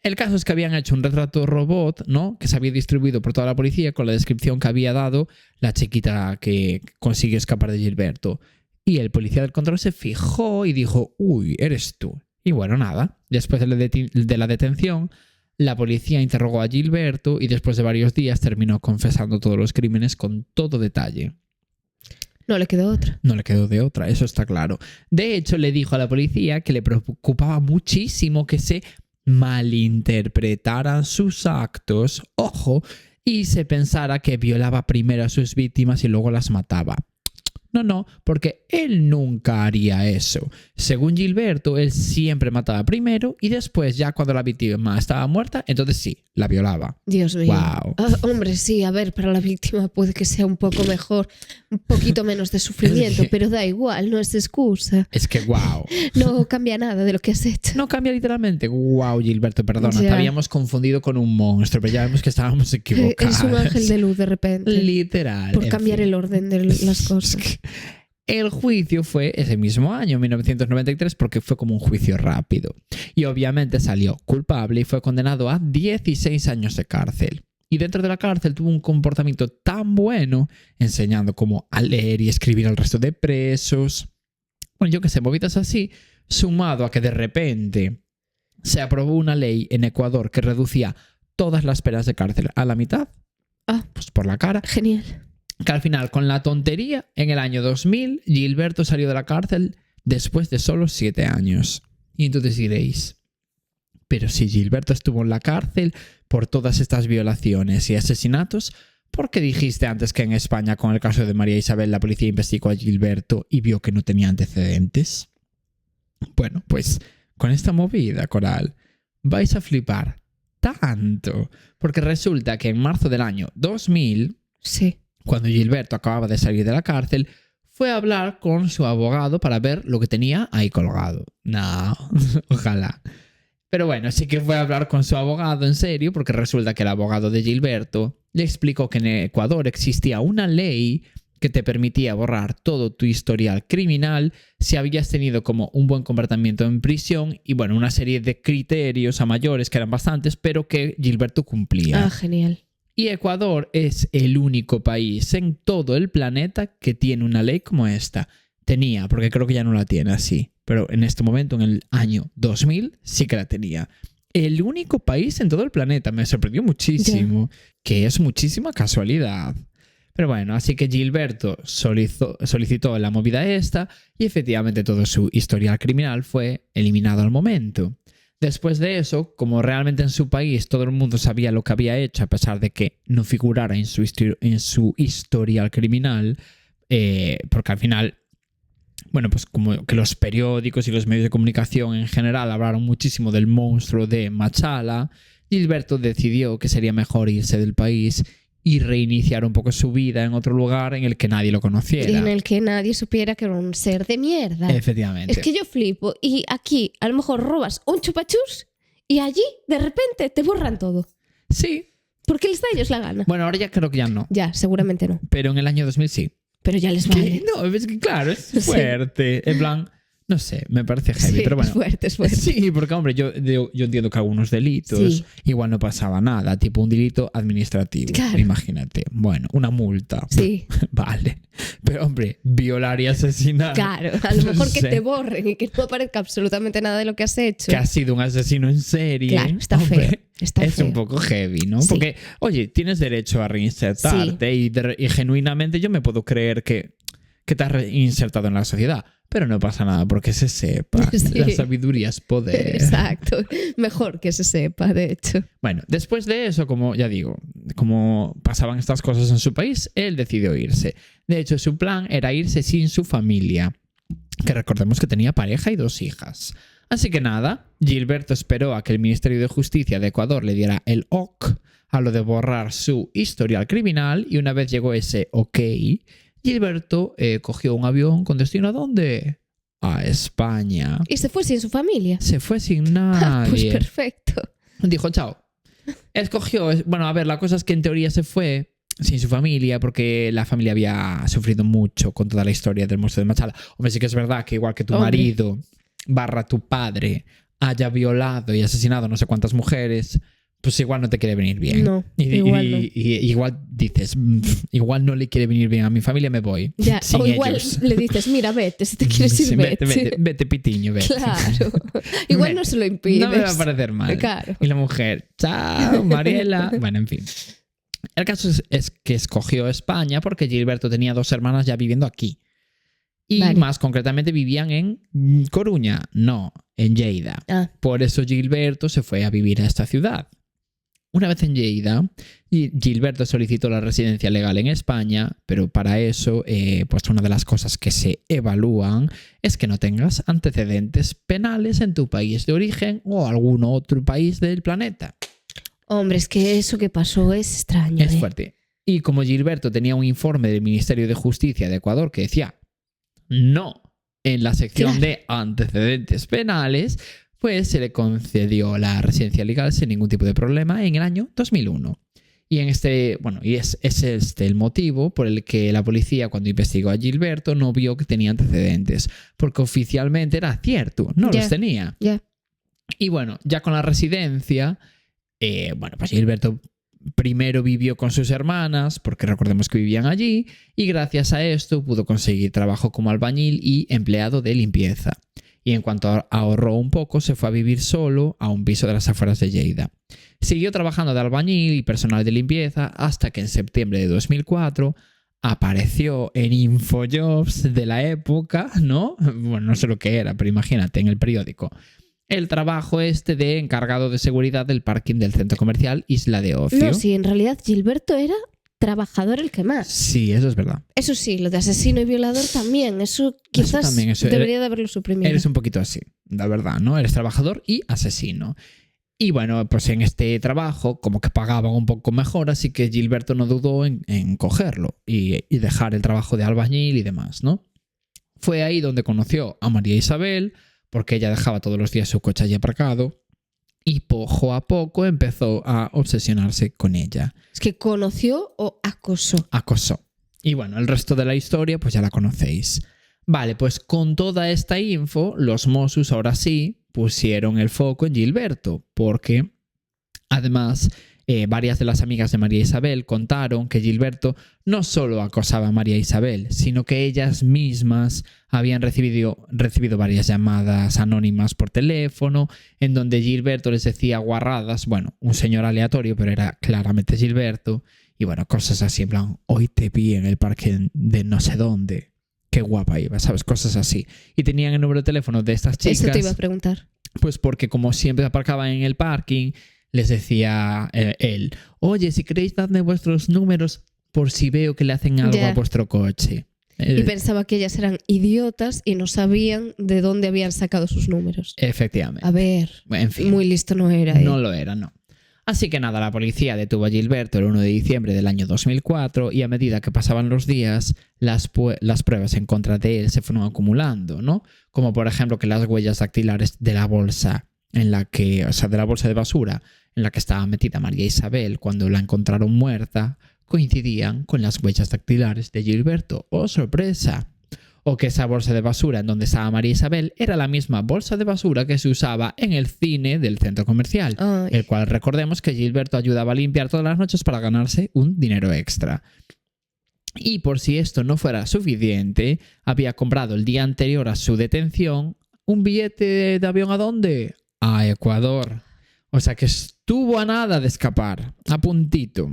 El caso es que habían hecho un retrato robot, ¿no? Que se había distribuido por toda la policía con la descripción que había dado la chiquita que consiguió escapar de Gilberto. Y el policía del control se fijó y dijo, uy, eres tú. Y bueno, nada. Después de la detención, la policía interrogó a Gilberto y después de varios días terminó confesando todos los crímenes con todo detalle. No le quedó otra. No le quedó de otra, eso está claro. De hecho, le dijo a la policía que le preocupaba muchísimo que se malinterpretaran sus actos, ojo, y se pensara que violaba primero a sus víctimas y luego las mataba. No, porque él nunca haría eso. Según Gilberto, él siempre mataba primero y después, ya cuando la víctima estaba muerta, entonces sí, la violaba. Dios mío. Wow. Hombre, sí, a ver, para la víctima puede que sea un poco mejor, un poquito menos de sufrimiento, pero da igual, no es excusa. Es que wow. No cambia nada de lo que has hecho. No cambia literalmente. Wow, Gilberto, perdona, Ya. te habíamos confundido con un monstruo, pero ya vemos que estábamos equivocados. Es un ángel de luz de repente. Literal. Por cambiar el orden de las cosas. El juicio fue ese mismo año, 1993, porque fue como un juicio rápido. Y obviamente salió culpable y fue condenado a 16 años de cárcel. Y dentro de la cárcel tuvo un comportamiento tan bueno, enseñando cómo a leer y escribir al resto de presos. Bueno, yo qué sé, movidas así, sumado a que de repente se aprobó una ley en Ecuador que reducía todas las penas de cárcel a la mitad. Pues por la cara. Genial. Que al final, con la tontería, en el año 2000, Gilberto salió de la cárcel después de solo 7 años. Y entonces diréis, pero si Gilberto estuvo en la cárcel por todas estas violaciones y asesinatos, ¿por qué dijiste antes que en España, con el caso de María Isabel, la policía investigó a Gilberto y vio que no tenía antecedentes? Bueno, pues con esta movida, Coral, vais a flipar tanto. Porque resulta que en marzo del año 2000... Sí. Cuando Gilberto acababa de salir de la cárcel, fue a hablar con su abogado para ver lo que tenía ahí colgado. No, ojalá. Pero bueno, sí que fue a hablar con su abogado en serio, porque resulta que el abogado de Gilberto le explicó que en Ecuador existía una ley que te permitía borrar todo tu historial criminal si habías tenido como un buen comportamiento en prisión y bueno, una serie de criterios a mayores que eran bastantes, pero que Gilberto cumplía. Ah, genial. Y Ecuador es el único país en todo el planeta que tiene una ley como esta. Tenía, porque creo que ya no la tiene así, pero en este momento, en el año 2000, sí que la tenía. El único país en todo el planeta. Me sorprendió muchísimo, que es muchísima casualidad. Pero bueno, así que Gilberto solicitó la movida esta y efectivamente todo su historial criminal fue eliminado al momento. Después de eso, como realmente en su país todo el mundo sabía lo que había hecho, a pesar de que no figurara en su historial criminal, porque al final, bueno, pues como que los periódicos y los medios de comunicación en general hablaron muchísimo del monstruo de Machala, Gilberto decidió que sería mejor irse del país y reiniciar un poco su vida en otro lugar en el que nadie lo conociera. Y en el que nadie supiera que era un ser de mierda. Efectivamente. Es que yo flipo. Y aquí a lo mejor robas un chupachus y allí de repente te borran todo. Sí. Porque les da a ellos la gana. Bueno, ahora ya creo que ya no. Ya, seguramente no. Pero en el año 2000 sí. Pero ya les vale. No, es que claro, es fuerte. Sí. En plan, no sé, me parece heavy, sí, pero bueno. Es fuerte. Sí, porque hombre, yo entiendo que algunos delitos igual no pasaba nada, tipo un delito administrativo, claro. Imagínate. Bueno, una multa. Sí. Vale. Pero hombre, violar y asesinar. Claro, a lo mejor que te borren y que no aparezca absolutamente nada de lo que has hecho. Que has sido un asesino en serie. Claro, está feo. Es un poco heavy, ¿no? Sí. Porque, oye, tienes derecho a reinsertarte y genuinamente yo me puedo creer que te has reinsertado en la sociedad. Pero no pasa nada porque se sepa. Sí. La sabiduría es poder. Exacto. Mejor que se sepa, de hecho. Bueno, después de eso, como ya digo, como pasaban estas cosas en su país, él decidió irse. De hecho, su plan era irse sin su familia, que recordemos que tenía pareja y 2 hijas. Así que nada, Gilberto esperó a que el Ministerio de Justicia de Ecuador le diera el OK a lo de borrar su historial criminal, y una vez llegó ese OK, Gilberto cogió un avión con destino ¿a dónde? A España. ¿Y se fue sin su familia? Se fue sin nadie. Pues perfecto. Dijo chao. Escogió, bueno, a ver, la cosa es que en teoría se fue sin su familia porque la familia había sufrido mucho con toda la historia del monstruo de Machala. Hombre, sí que es verdad que igual que tu marido / tu padre haya violado y asesinado no sé cuántas mujeres, pues igual no te quiere venir bien. No, igual no. Igual dices, igual no le quiere venir bien a mi familia, me voy. Ya, sin o igual ellos. le dices, mira, vete, si te quieres ir, sí, vete. Vete, pitiño, vete. Claro. Igual no se lo impides. No me va a parecer mal. Claro. Y la mujer, chao, Mariela. Bueno, en fin. El caso es que escogió España porque Gilberto tenía 2 hermanas ya viviendo aquí. Y más concretamente vivían en Coruña, no, en Lleida. Por eso Gilberto se fue a vivir a esta ciudad. Una vez en Lleida, Gilberto solicitó la residencia legal en España, pero para eso, pues una de las cosas que se evalúan es que no tengas antecedentes penales en tu país de origen o algún otro país del planeta. Hombre, es que eso que pasó es extraño. Es fuerte. Y como Gilberto tenía un informe del Ministerio de Justicia de Ecuador que decía no en la sección de antecedentes penales, pues se le concedió la residencia legal sin ningún tipo de problema en el año 2001. Y es el motivo por el que la policía, cuando investigó a Gilberto, no vio que tenía antecedentes, porque oficialmente era cierto, no los tenía. Y bueno, ya con la residencia, pues Gilberto primero vivió con sus hermanas, porque recordemos que vivían allí, y gracias a esto pudo conseguir trabajo como albañil y empleado de limpieza. Y en cuanto ahorró un poco, se fue a vivir solo a un piso de las afueras de Lleida. Siguió trabajando de albañil y personal de limpieza hasta que en septiembre de 2004 apareció en Infojobs de la época, ¿no? Bueno, no sé lo que era, pero imagínate, en el periódico. El trabajo de encargado de seguridad del parking del centro comercial Isla de Ocio. No, sí, en realidad Gilberto era trabajador el que más. Sí, eso es verdad. Eso sí, lo de asesino y violador también. Eso quizás debería de haberlo suprimido. Eres un poquito así, la verdad, ¿no? Eres trabajador y asesino. Y bueno, pues en este trabajo como que pagaban un poco mejor, así que Gilberto no dudó en cogerlo y dejar el trabajo de albañil y demás, ¿no? Fue ahí donde conoció a María Isabel, porque ella dejaba todos los días su coche allí aparcado, y poco a poco empezó a obsesionarse con ella. ¿Es que conoció o acosó? Acosó. Y bueno, el resto de la historia pues ya la conocéis. Vale, pues con toda esta info, los Mossos ahora sí pusieron el foco en Gilberto, porque además varias de las amigas de María Isabel contaron que Gilberto no solo acosaba a María Isabel, sino que ellas mismas habían recibido varias llamadas anónimas por teléfono en donde Gilberto les decía guarradas, bueno, un señor aleatorio, pero era claramente Gilberto, y bueno, cosas así, en plan, hoy te vi en el parque de no sé dónde, qué guapa iba, ¿sabes? Cosas así. Y tenían el número de teléfono de estas chicas. Eso te iba a preguntar. Pues porque como siempre aparcaban en el parking, les decía él, oye, si queréis dadme vuestros números por si veo que le hacen algo a vuestro coche. Y pensaba que ellas eran idiotas y no sabían de dónde habían sacado sus números. Efectivamente. A ver, en fin, muy listo no era. No lo era, no. Así que nada, la policía detuvo a Gilberto el 1 de diciembre del año 2004 y a medida que pasaban los días, las pruebas en contra de él se fueron acumulando, ¿no? Como por ejemplo que las huellas dactilares de la bolsa en la que, o sea, de la bolsa de basura en la que estaba metida María Isabel cuando la encontraron muerta, coincidían con las huellas dactilares de Gilberto. ¡Oh, sorpresa! O que esa bolsa de basura en donde estaba María Isabel era la misma bolsa de basura que se usaba en el cine del centro comercial, el cual recordemos que Gilberto ayudaba a limpiar todas las noches para ganarse un dinero extra. Y por si esto no fuera suficiente, había comprado el día anterior a su detención un billete de avión ¿a dónde? A Ecuador. O sea que estuvo a nada de escapar, a puntito.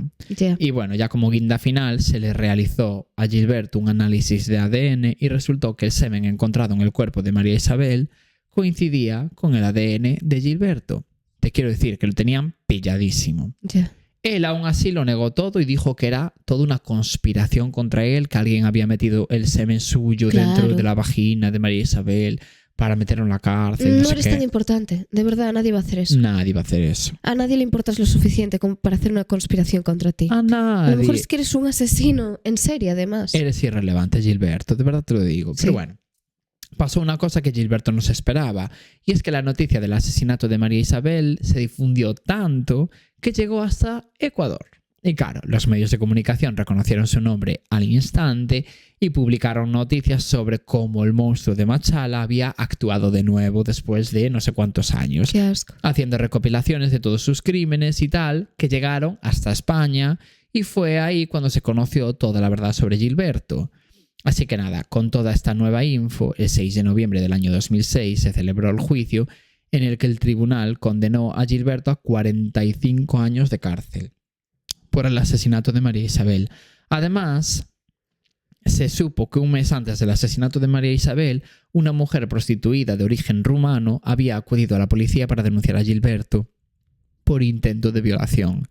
Y bueno, ya como guinda final se le realizó a Gilberto un análisis de ADN y resultó que el semen encontrado en el cuerpo de María Isabel coincidía con el ADN de Gilberto. Te quiero decir que lo tenían pilladísimo. Él aún así lo negó todo y dijo que era toda una conspiración contra él, que alguien había metido el semen suyo dentro de la vagina de María Isabel para meterlo en la cárcel. No eres tan importante. De verdad, nadie va a hacer eso. Nadie va a hacer eso. A nadie le importas lo suficiente como para hacer una conspiración contra ti. A nadie. A lo mejor es que eres un asesino en serie, además. Eres irrelevante, Gilberto. De verdad te lo digo. Sí. Pero bueno, pasó una cosa que Gilberto no se esperaba. Y es que la noticia del asesinato de María Isabel se difundió tanto que llegó hasta Ecuador. Y claro, los medios de comunicación reconocieron su nombre al instante y publicaron noticias sobre cómo el monstruo de Machala había actuado de nuevo después de no sé cuántos años. Qué asco. Haciendo recopilaciones de todos sus crímenes y tal, que llegaron hasta España y fue ahí cuando se conoció toda la verdad sobre Gilberto. Así que nada, con toda esta nueva info, el 6 de noviembre del año 2006 se celebró el juicio en el que el tribunal condenó a Gilberto a 45 años de cárcel por el asesinato de María Isabel. Además, se supo que un mes antes del asesinato de María Isabel, una mujer prostituida de origen rumano había acudido a la policía para denunciar a Gilberto por intento de violación.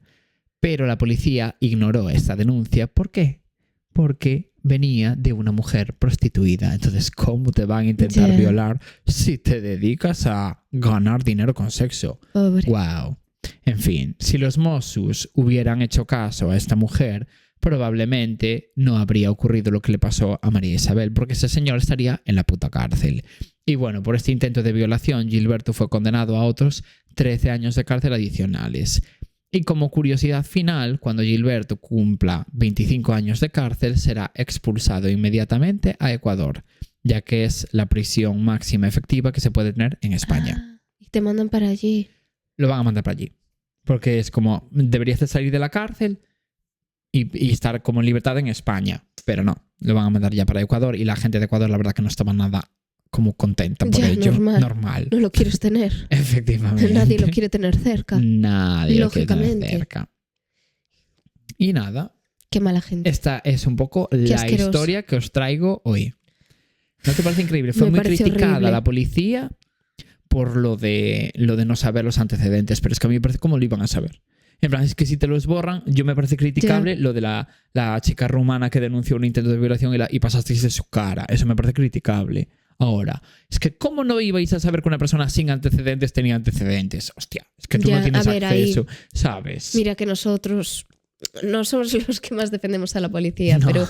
Pero la policía ignoró esta denuncia. ¿Por qué? Porque venía de una mujer prostituida. Entonces, ¿cómo te van a intentar violar si te dedicas a ganar dinero con sexo? Pobre. ¡Wow! En fin, si los Mossos hubieran hecho caso a esta mujer, probablemente no habría ocurrido lo que le pasó a María Isabel, porque ese señor estaría en la puta cárcel. Y bueno, por este intento de violación, Gilberto fue condenado a otros 13 años de cárcel adicionales. Y como curiosidad final, cuando Gilberto cumpla 25 años de cárcel, será expulsado inmediatamente a Ecuador, ya que es la prisión máxima efectiva que se puede tener en España. Y te mandan para allí. Lo van a mandar para allí. Porque es como, deberías de salir de la cárcel y estar como en libertad en España. Pero no, lo van a mandar ya para Ecuador y la gente de Ecuador la verdad que no estaba nada como contenta por ello. Normal. No lo quieres tener. Efectivamente. Nadie lo quiere tener cerca. Nadie lo quiere tener cerca. Y nada. Qué mala gente. Esta es un poco la historia que os traigo hoy. ¿No te parece increíble? Fue muy criticada horrible la policía por lo de no saber los antecedentes, pero es que a mí me parece cómo lo iban a saber. En plan, es que si te los borran, yo me parece criticable lo de la chica rumana que denunció un intento de violación y pasasteis de su cara. Eso me parece criticable. Ahora, es que ¿cómo no ibais a saber que una persona sin antecedentes tenía antecedentes? Hostia, es que tú no tienes acceso, ahí, ¿sabes? Mira que nosotros no somos los que más defendemos a la policía, pero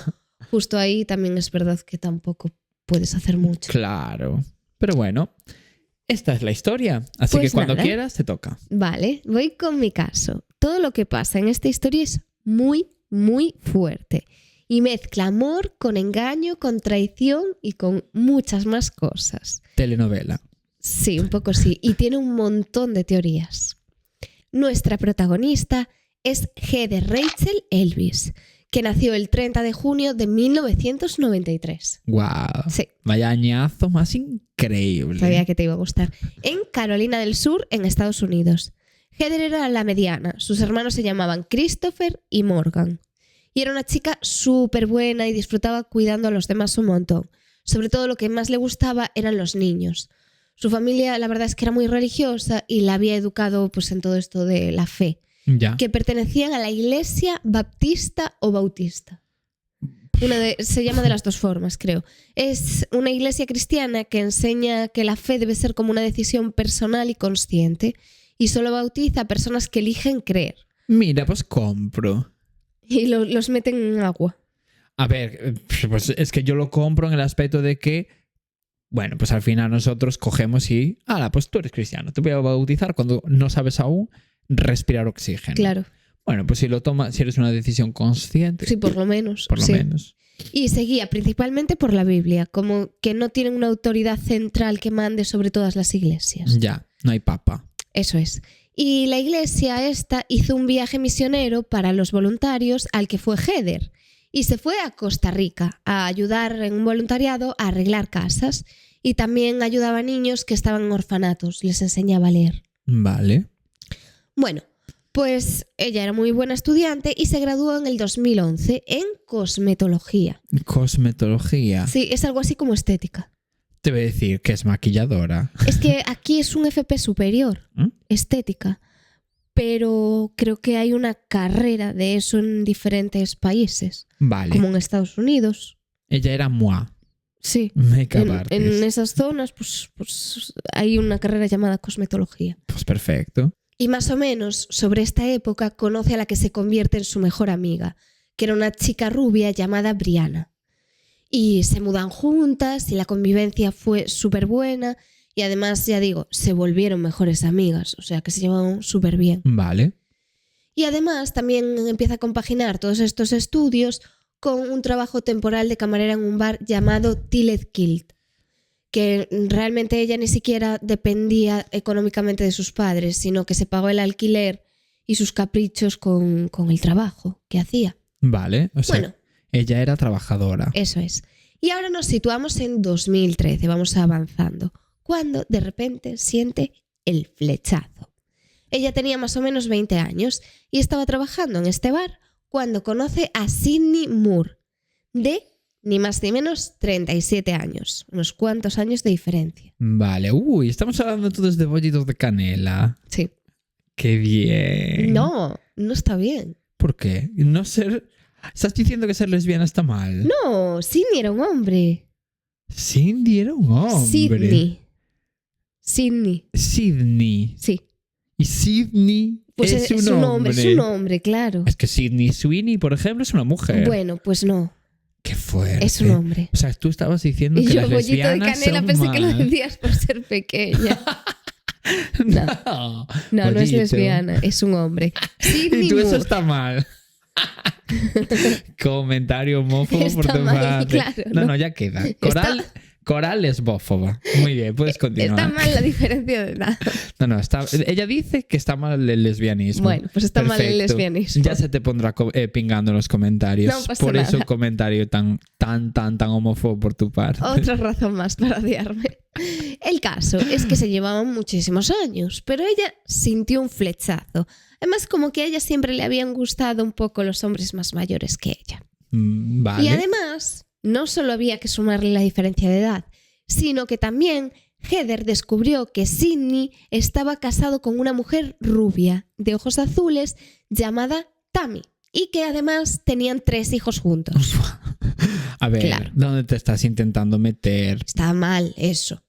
justo ahí también es verdad que tampoco puedes hacer mucho. Claro, pero bueno, esta es la historia, así pues que cuando quieras te toca. Vale, voy con mi caso. Todo lo que pasa en esta historia es muy, muy fuerte y mezcla amor con engaño, con traición y con muchas más cosas. Telenovela. Sí, un poco sí, y tiene un montón de teorías. Nuestra protagonista es Heather Rachel Elvis, que nació el 30 de junio de 1993. ¡Wow! Sí. Vaya añazo más increíble. Sabía que te iba a gustar. En Carolina del Sur, en Estados Unidos. Heather era la mediana. Sus hermanos se llamaban Christopher y Morgan. Y era una chica súper buena y disfrutaba cuidando a los demás un montón. Sobre todo lo que más le gustaba eran los niños. Su familia, la verdad es que era muy religiosa y la había educado pues en todo esto de la fe, Ya. que pertenecían a la iglesia baptista o bautista. Se llama de las dos formas, creo. Es una iglesia cristiana que enseña que la fe debe ser como una decisión personal y consciente y solo bautiza a personas que eligen creer. Mira, pues compro. Y los meten en agua. A ver, pues es que yo lo compro en el aspecto de que, bueno, pues al final nosotros cogemos y, pues tú eres cristiano, te voy a bautizar cuando no sabes aún respirar oxígeno. Claro. Bueno, pues si lo tomas, si eres una decisión consciente. Sí, por lo menos. Por lo menos. Y se guía principalmente por la Biblia, como que no tienen una autoridad central que mande sobre todas las iglesias. Ya, no hay papa. Eso es. Y la iglesia esta hizo un viaje misionero para los voluntarios al que fue Heather. Y se fue a Costa Rica a ayudar en un voluntariado a arreglar casas. Y también ayudaba a niños que estaban en orfanatos, les enseñaba a leer. Vale. Bueno, pues ella era muy buena estudiante y se graduó en el 2011 en cosmetología. Cosmetología. Sí, es algo así como estética. Te voy a decir que es maquilladora. Es que aquí es un FP superior, estética, pero creo que hay una carrera de eso en diferentes países. Vale. Como en Estados Unidos. Ella era moi. Sí. Makeup artist. En esas zonas pues hay una carrera llamada cosmetología. Pues perfecto. Y más o menos sobre esta época conoce a la que se convierte en su mejor amiga, que era una chica rubia llamada Brianna. Y se mudan juntas y la convivencia fue súper buena y además, ya digo, se volvieron mejores amigas, o sea que se llevaban súper bien. Vale. Y además también empieza a compaginar todos estos estudios con un trabajo temporal de camarera en un bar llamado Tilted Kilt, que realmente ella ni siquiera dependía económicamente de sus padres, sino que se pagó el alquiler y sus caprichos con el trabajo que hacía. Vale, o sea, bueno, ella era trabajadora. Eso es. Y ahora nos situamos en 2013, vamos avanzando, cuando de repente siente el flechazo. Ella tenía más o menos 20 años y estaba trabajando en este bar cuando conoce a Sydney Moore, de ni más ni menos 37 años, unos cuantos años de diferencia. Vale, estamos hablando entonces de bollitos de canela. Sí. ¡Qué bien! No está bien. ¿Por qué? No ser... ¿Estás diciendo que ser lesbiana está mal? No, Sydney era un hombre. Cindy era un hombre. Sydney. Sydney. Sí. Y Sydney pues es un hombre. Es un hombre, claro. Es que Sydney Sweeney, por ejemplo, es una mujer. Bueno, pues no. ¡Qué fuerte! Es un hombre. O sea, tú estabas diciendo que las lesbianas bollito de canela son pensé mal. que lo decías por ser pequeña. No es lesbiana, es un hombre. Y tú, eso está mal. Comentario homófobo está por tu mal, parte. claro, No, ya queda. Coral es bófoba. Muy bien, puedes continuar. Está mal la diferencia de edad. No, ella dice que está mal el lesbianismo. Bueno, pues está mal el lesbianismo. Ya se te pondrá pingando en los comentarios. No pasa por nada. eso comentario tan homófobo por tu parte. Otra razón más para odiarme. El caso es que se llevaban muchísimos años, pero ella sintió un flechazo. Además, como que a ella siempre le habían gustado un poco los hombres más mayores que ella. Vale. Y además, no solo había que sumarle la diferencia de edad, sino que también Heather descubrió que Sydney estaba casado con una mujer rubia, de ojos azules, llamada Tammy, y que además tenían 3 hijos juntos. A ver, claro. ¿Dónde te estás intentando meter? Está mal eso.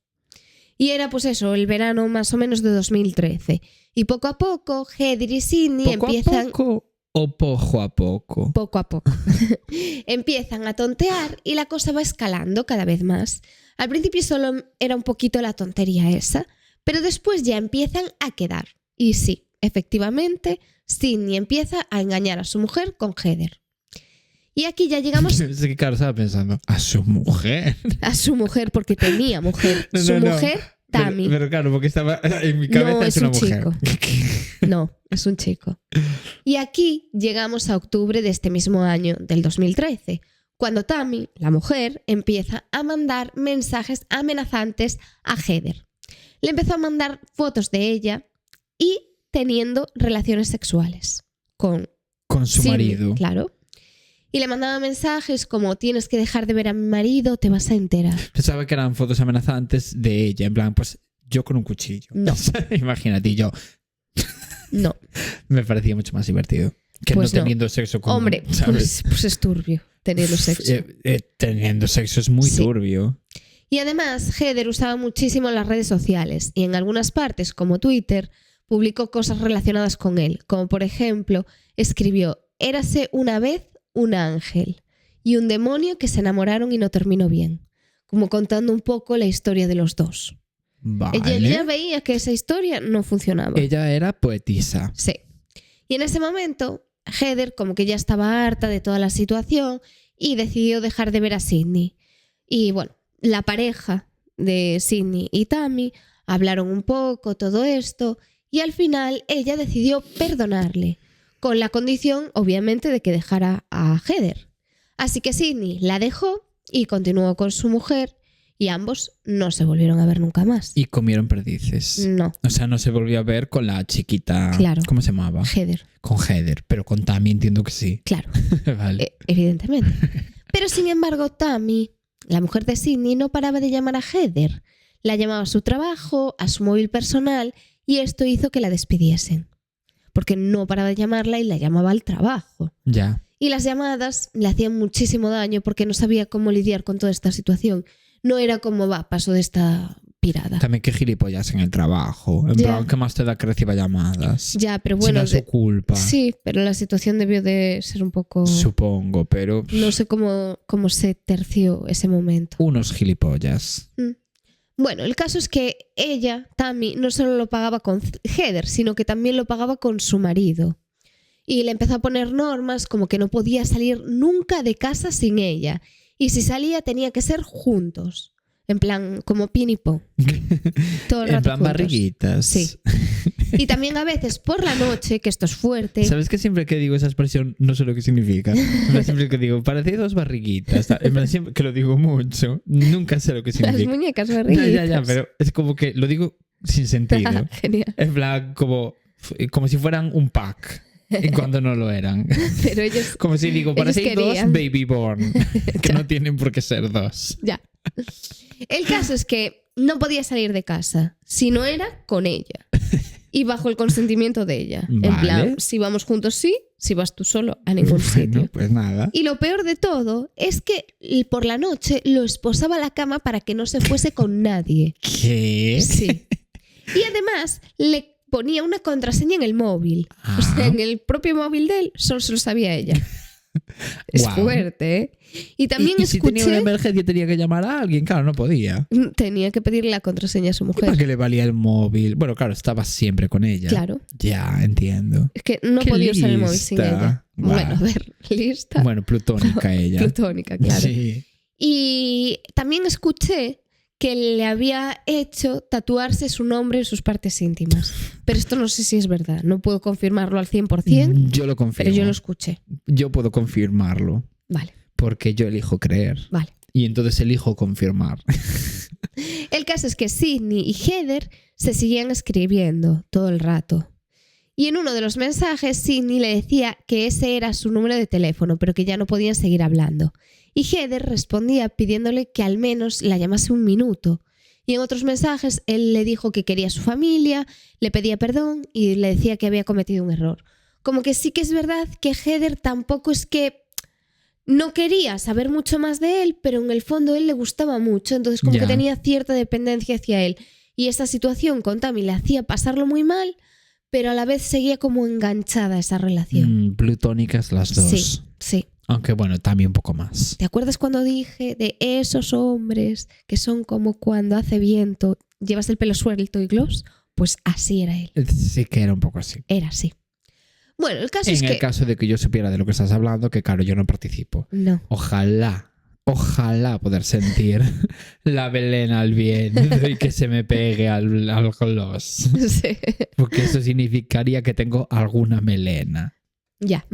Y era pues eso, el verano más o menos de 2013. Y poco a poco, Heather y Sydney empiezan... ¿Poco o poco a poco? Poco a poco. Empiezan a tontear y la cosa va escalando cada vez más. Al principio solo era un poquito la tontería esa, pero después ya empiezan a quedar. Y sí, efectivamente, Sydney empieza a engañar a su mujer con Heather. Y aquí ya llegamos... Es que claro, estaba pensando, ¿a su mujer? A su mujer, porque tenía mujer. Su mujer, Tammy. Pero claro, porque estaba en mi cabeza no, es una mujer. Chico. No, es un chico. Y aquí llegamos a octubre de este mismo año, del 2013, cuando Tammy, la mujer, empieza a mandar mensajes amenazantes a Heather. Le empezó a mandar fotos de ella y teniendo relaciones sexuales con su Sydney, marido. Claro. Y le mandaba mensajes como: tienes que dejar de ver a mi marido, te vas a enterar. Pensaba que eran fotos amenazantes de ella, en plan, pues yo con un cuchillo. No. Imagínate, yo. No. Me parecía mucho más divertido que Pues no no. teniendo sexo con... Hombre, ¿sabes? pues es turbio teniendo sexo. Teniendo sexo es muy Sí. turbio. Y además, Heather usaba muchísimo las redes sociales y en algunas partes, como Twitter, publicó cosas relacionadas con él, como por ejemplo, escribió: «Érase una vez un ángel y un demonio que se enamoraron y no terminó bien», como contando un poco la historia de los dos. Vale. Ella ya veía que esa historia no funcionaba. Ella era poetisa. Sí. Y en ese momento, Heather como que ya estaba harta de toda la situación y decidió dejar de ver a Sydney. Y bueno, la pareja de Sydney y Tammy hablaron un poco todo esto y al final ella decidió perdonarle, con la condición, obviamente, de que dejara a Heather. Así que Sydney la dejó y continuó con su mujer y ambos no se volvieron a ver nunca más. Y comieron perdices. No, O sea, no se volvió a ver con la chiquita... Claro. ¿Cómo se llamaba? Heather, Con Heather. Pero con Tammy entiendo que sí. claro. Vale. Evidentemente. Pero sin embargo, Tammy, la mujer de Sydney, no paraba de llamar a Heather. La llamaba a su trabajo, a su móvil personal, y esto hizo que la despidiesen. Porque no paraba de llamarla y la llamaba al trabajo. Ya. Y las llamadas le hacían muchísimo daño porque no sabía cómo lidiar con toda esta situación. No era como, paso de esta pirada. También que gilipollas en el trabajo. En Ya. plan, ¿qué más te da que reciba llamadas? Ya, pero Si bueno, no es su culpa. sí, pero la situación debió de ser un poco... Supongo, pero... No sé cómo se terció ese momento. Unos gilipollas. Bueno, el caso es que ella, Tammy, no solo lo pagaba con Heather, sino que también lo pagaba con su marido. Y le empezó a poner normas como que no podía salir nunca de casa sin ella. Y si salía tenía que ser juntos. En plan, como pin y po. Todo el En rato plan juntos. barriguitas. Sí. Y también a veces por la noche, que esto es fuerte. ¿Sabes que siempre que digo esa expresión no sé lo que significa? En plan, siempre que digo, parece dos barriguitas. En plan, siempre que lo digo mucho, nunca sé lo que Las significa. muñecas barriguitas. Ya, pero es como que lo digo sin sentido. Genial. En plan, como si fueran un pack. Y cuando no lo eran. Pero ellos... Como si digo, Ellos parecéis dos querían. baby born. Que no tienen por qué ser dos. Ya. El caso es que no podía salir de casa si no era con ella y bajo el consentimiento de ella. Vale. En plan, si vamos juntos sí, si vas tú solo a ningún sitio. Bueno, pues nada. Y lo peor de todo es que por la noche lo esposaba a la cama para que no se fuese con nadie. ¿Qué? Sí. Y además le ponía una contraseña en el móvil. O sea, Ah. en el propio móvil de él solo se lo sabía ella. Es Guau. fuerte, ¿eh? Y también y si tenía una escuché... emergencia tenía que llamar a alguien, claro, no podía. Tenía que pedirle la contraseña a su ¿Y mujer. para qué le valía el móvil? Bueno, claro, estaba siempre con ella. Claro. Ya, entiendo. Es que no Qué podía usar el móvil sin lista. ella. Guau. Bueno, a ver, lista. Bueno, plutónica ella. Plutónica, claro. Sí. Y también escuché que le había hecho tatuarse su nombre en sus partes íntimas. Pero esto no sé si es verdad. No puedo confirmarlo al 100%, Yo lo confirmo. pero yo lo escuché. Yo puedo confirmarlo. Vale, Porque yo elijo creer. vale. Y entonces elijo confirmar. El caso es que Sydney y Heather se seguían escribiendo todo el rato. Y en uno de los mensajes, Sydney le decía que ese era su número de teléfono, pero que ya no podían seguir hablando. Y Heather respondía pidiéndole que al menos la llamase un minuto. Y en otros mensajes, él le dijo que quería a su familia, le pedía perdón y le decía que había cometido un error. Como que sí que es verdad que Heather tampoco es que no quería saber mucho más de él, pero en el fondo él le gustaba mucho, entonces como Ya. que tenía cierta dependencia hacia él. Y esa situación con Tammy le hacía pasarlo muy mal, pero a la vez seguía como enganchada a esa relación. Plutónicas las dos. Sí, sí. Aunque bueno, también un poco más. ¿Te acuerdas cuando dije de esos hombres que son como cuando hace viento, llevas el pelo suelto y gloss? Pues así era él. Sí que era un poco así. Era así. Bueno, el caso es En el que... caso de que yo supiera de lo que estás hablando, que claro, yo no participo. No. Ojalá poder sentir la melena al viento y que se me pegue al gloss. Sí. Porque eso significaría que tengo alguna melena. Ya.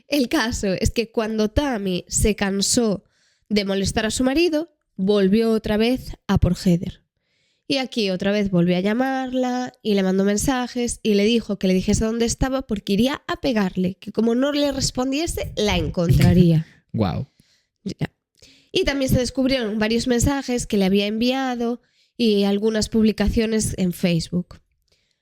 El caso es que cuando Tammy se cansó de molestar a su marido, volvió otra vez a por Heather. Y aquí otra vez volvió a llamarla y le mandó mensajes y le dijo que le dijese dónde estaba porque iría a pegarle, que como no le respondiese, la encontraría. Wow. Ya. Y también se descubrieron varios mensajes que le había enviado y algunas publicaciones en Facebook.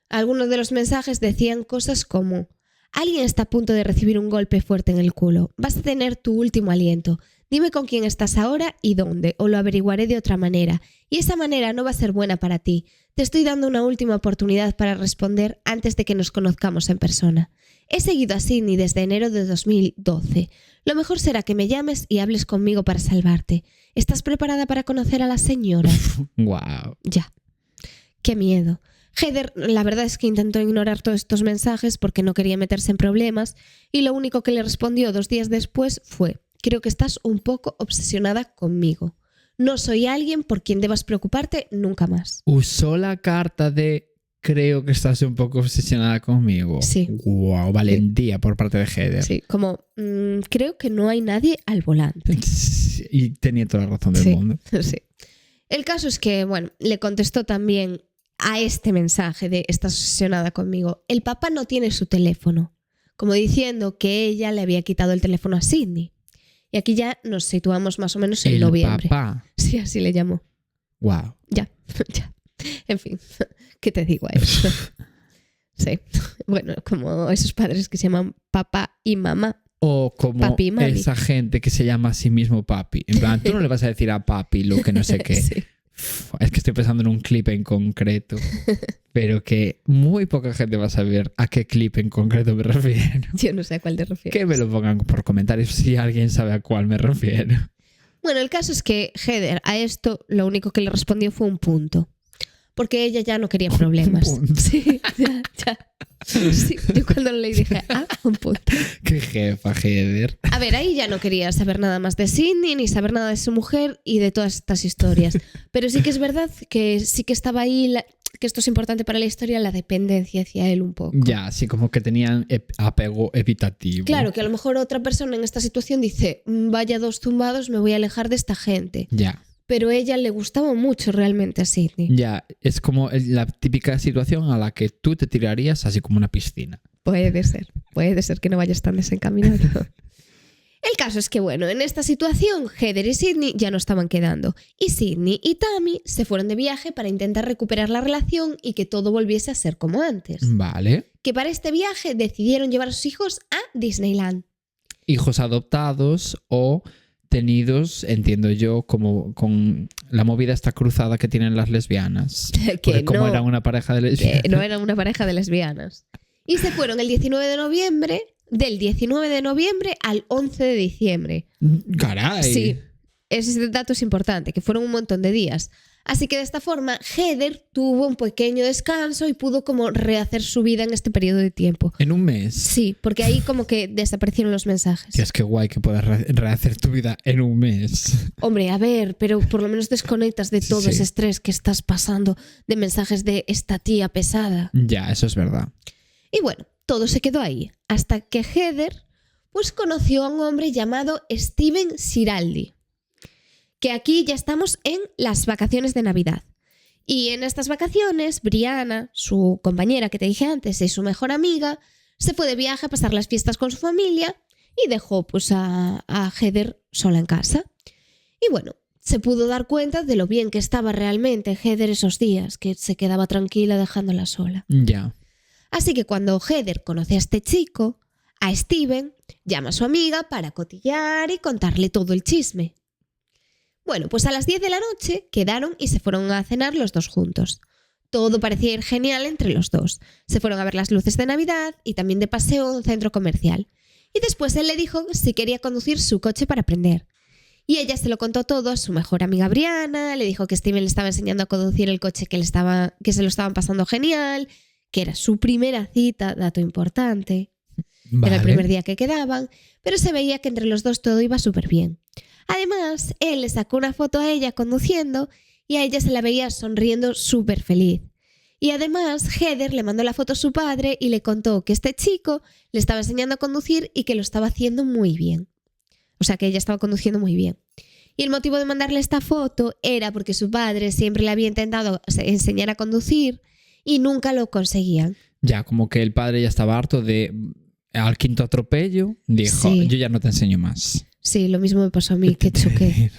Algunos de los mensajes decían cosas como: alguien está a punto de recibir un golpe fuerte en el culo. Vas a tener tu último aliento. Dime con quién estás ahora y dónde, o lo averiguaré de otra manera. Y esa manera no va a ser buena para ti. Te estoy dando una última oportunidad para responder antes de que nos conozcamos en persona. He seguido a Sydney desde enero de 2012. Lo mejor será que me llames y hables conmigo para salvarte. ¿Estás preparada para conocer a la señora? Wow. Ya. Qué miedo. Heather, la verdad es que intentó ignorar todos estos mensajes porque no quería meterse en problemas y lo único que le respondió 2 días después fue: creo que estás un poco obsesionada conmigo. No soy alguien por quien debas preocuparte nunca más. Usó la carta de creo que estás un poco obsesionada conmigo. Sí. Wow, valentía por parte de Heather. Sí, como creo que no hay nadie al volante. Y tenía toda la razón del mundo. Sí. El caso es que, bueno, le contestó también a este mensaje de estás obsesionada conmigo. El papá no tiene su teléfono, como diciendo que ella le había quitado el teléfono a Sydney. Y aquí ya nos situamos más o menos en noviembre. El papá. Sí, así le llamó. Wow. Ya. En fin, ¿qué te digo a eso? Sí. Bueno, como esos padres que se llaman papá y mamá. O como Papi y mami. esa gente que se llama a sí mismo papi. En plan, tú no le vas a decir a papi lo que no sé qué. Sí. Es que estoy pensando en un clip en concreto, pero que muy poca gente va a saber a qué clip en concreto me refiero. Yo no sé a cuál te refieres. Que me lo pongan por comentarios si alguien sabe a cuál me refiero. Bueno, el caso es que Heather a esto lo único que le respondió fue un punto. Porque ella ya no quería problemas. Un punto. Sí, ya. Sí, yo cuando lo leí dije, un punto. Qué jefa, Heather. A ver, ahí ya no quería saber nada más de Sydney, ni saber nada de su mujer y de todas estas historias. Pero sí que es verdad que sí que estaba ahí, que esto es importante para la historia, la dependencia hacia él un poco. Ya, sí, como que tenían apego evitativo. Claro, que a lo mejor otra persona en esta situación dice, vaya 2 zumbados, me voy a alejar de esta gente. Ya. Pero a ella le gustaba mucho realmente a Sydney. Ya, es como la típica situación a la que tú te tirarías así como una piscina. Puede ser que no vayas tan desencaminado. El caso es que, bueno, en esta situación Heather y Sydney ya no estaban quedando y Sydney y Tammy se fueron de viaje para intentar recuperar la relación y que todo volviese a ser como antes. Vale. Que para este viaje decidieron llevar a sus hijos a Disneyland. Hijos adoptados o tenidos, entiendo yo, como con la movida esta cruzada que tienen las lesbianas. Porque como eran una pareja de lesbianas. Que no eran una pareja de lesbianas. Y se fueron el 19 de noviembre, del 19 de noviembre al 11 de diciembre. ¡Caray! Sí, ese dato es importante, que fueron un montón de días. Así que de esta forma, Heather tuvo un pequeño descanso y pudo como rehacer su vida en este periodo de tiempo. ¿En un mes? Sí, porque ahí como que desaparecieron los mensajes. Tío, es que guay que puedas rehacer tu vida en un mes. Hombre, a ver, pero por lo menos desconectas de todo ese estrés que estás pasando de mensajes de esta tía pesada. Ya, eso es verdad. Y bueno, todo se quedó ahí, hasta que Heather pues conoció a un hombre llamado Steven Siraldi. Que aquí ya estamos en las vacaciones de Navidad. Y en estas vacaciones, Brianna, su compañera que te dije antes, y su mejor amiga, se fue de viaje a pasar las fiestas con su familia y dejó pues a Heather sola en casa. Y bueno, se pudo dar cuenta de lo bien que estaba realmente Heather esos días, que se quedaba tranquila dejándola sola. Ya. Así que cuando Heather conoce a este chico, a Steven, llama a su amiga para cotillar y contarle todo el chisme. Bueno, pues a las 10 de la noche quedaron y se fueron a cenar los dos juntos. Todo parecía ir genial entre los dos. Se fueron a ver las luces de Navidad y también de paseo a un centro comercial. Y después él le dijo si quería conducir su coche para aprender. Y ella se lo contó todo a su mejor amiga Brianna, le dijo que Steven le estaba enseñando a conducir el coche que se lo estaban pasando genial, que era su primera cita, dato importante. Vale. Era el primer día que quedaban, pero se veía que entre los dos todo iba súper bien. Además, él le sacó una foto a ella conduciendo y a ella se la veía sonriendo súper feliz. Y además, Heather le mandó la foto a su padre y le contó que este chico le estaba enseñando a conducir y que lo estaba haciendo muy bien. O sea, que ella estaba conduciendo muy bien. Y el motivo de mandarle esta foto era porque su padre siempre le había intentado enseñar a conducir y nunca lo conseguían. Ya, como que el padre ya estaba harto de... Al quinto atropello, dijo, Sí. yo ya no te enseño más. Sí, lo mismo me pasó a mí, que choqué.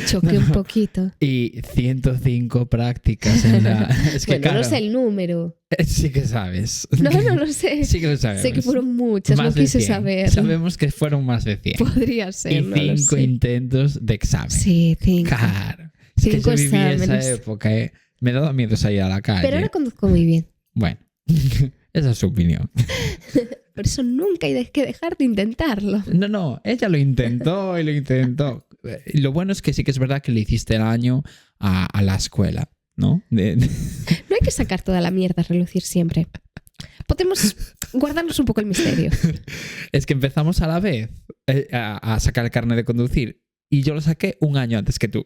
Choqué un poquito. Y 105 prácticas en la... Es que Bueno, claro, no sé el número. sí que sabes. No lo sé. Sí que lo sabemos. Sé que fueron muchas, Más no de quise 100. saber. Sabemos que fueron más de 100. Podría ser, Y no lo 5 sé. intentos de examen. Sí, 5. Claro. Es que 5 yo viví esa exámenes. época, ¿eh? Me daba miedo salir a la calle. Pero ahora conduzco muy bien. Bueno, esa es su opinión. Por eso nunca hay que dejar de intentarlo. No, ella lo intentó y lo intentó. Lo bueno es que sí que es verdad que le hiciste el año a la escuela, ¿no? No hay que sacar toda la mierda a relucir siempre. Podemos guardarnos un poco el misterio. Es que empezamos a la vez a sacar el carnet de conducir y yo lo saqué un año antes que tú.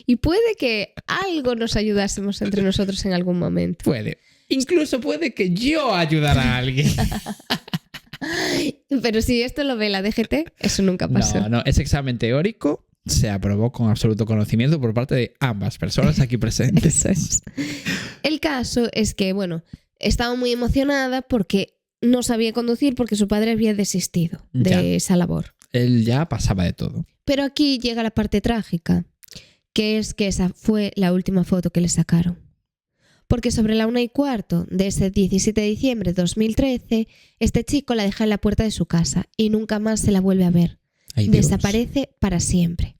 Y puede que algo nos ayudásemos entre nosotros en algún momento. Puede. Incluso puede que yo ayudara a alguien. Pero si esto lo ve la DGT, eso nunca pasó. No, ese examen teórico se aprobó con absoluto conocimiento por parte de ambas personas aquí presentes. Eso es. El caso es que, bueno, estaba muy emocionada porque no sabía conducir porque su padre había desistido de esa labor. Él ya pasaba de todo. Pero aquí llega la parte trágica, que es que esa fue la última foto que le sacaron. Porque sobre la 1:15 de ese 17 de diciembre de 2013, este chico la deja en la puerta de su casa y nunca más se la vuelve a ver. Ay, Dios. Desaparece para siempre.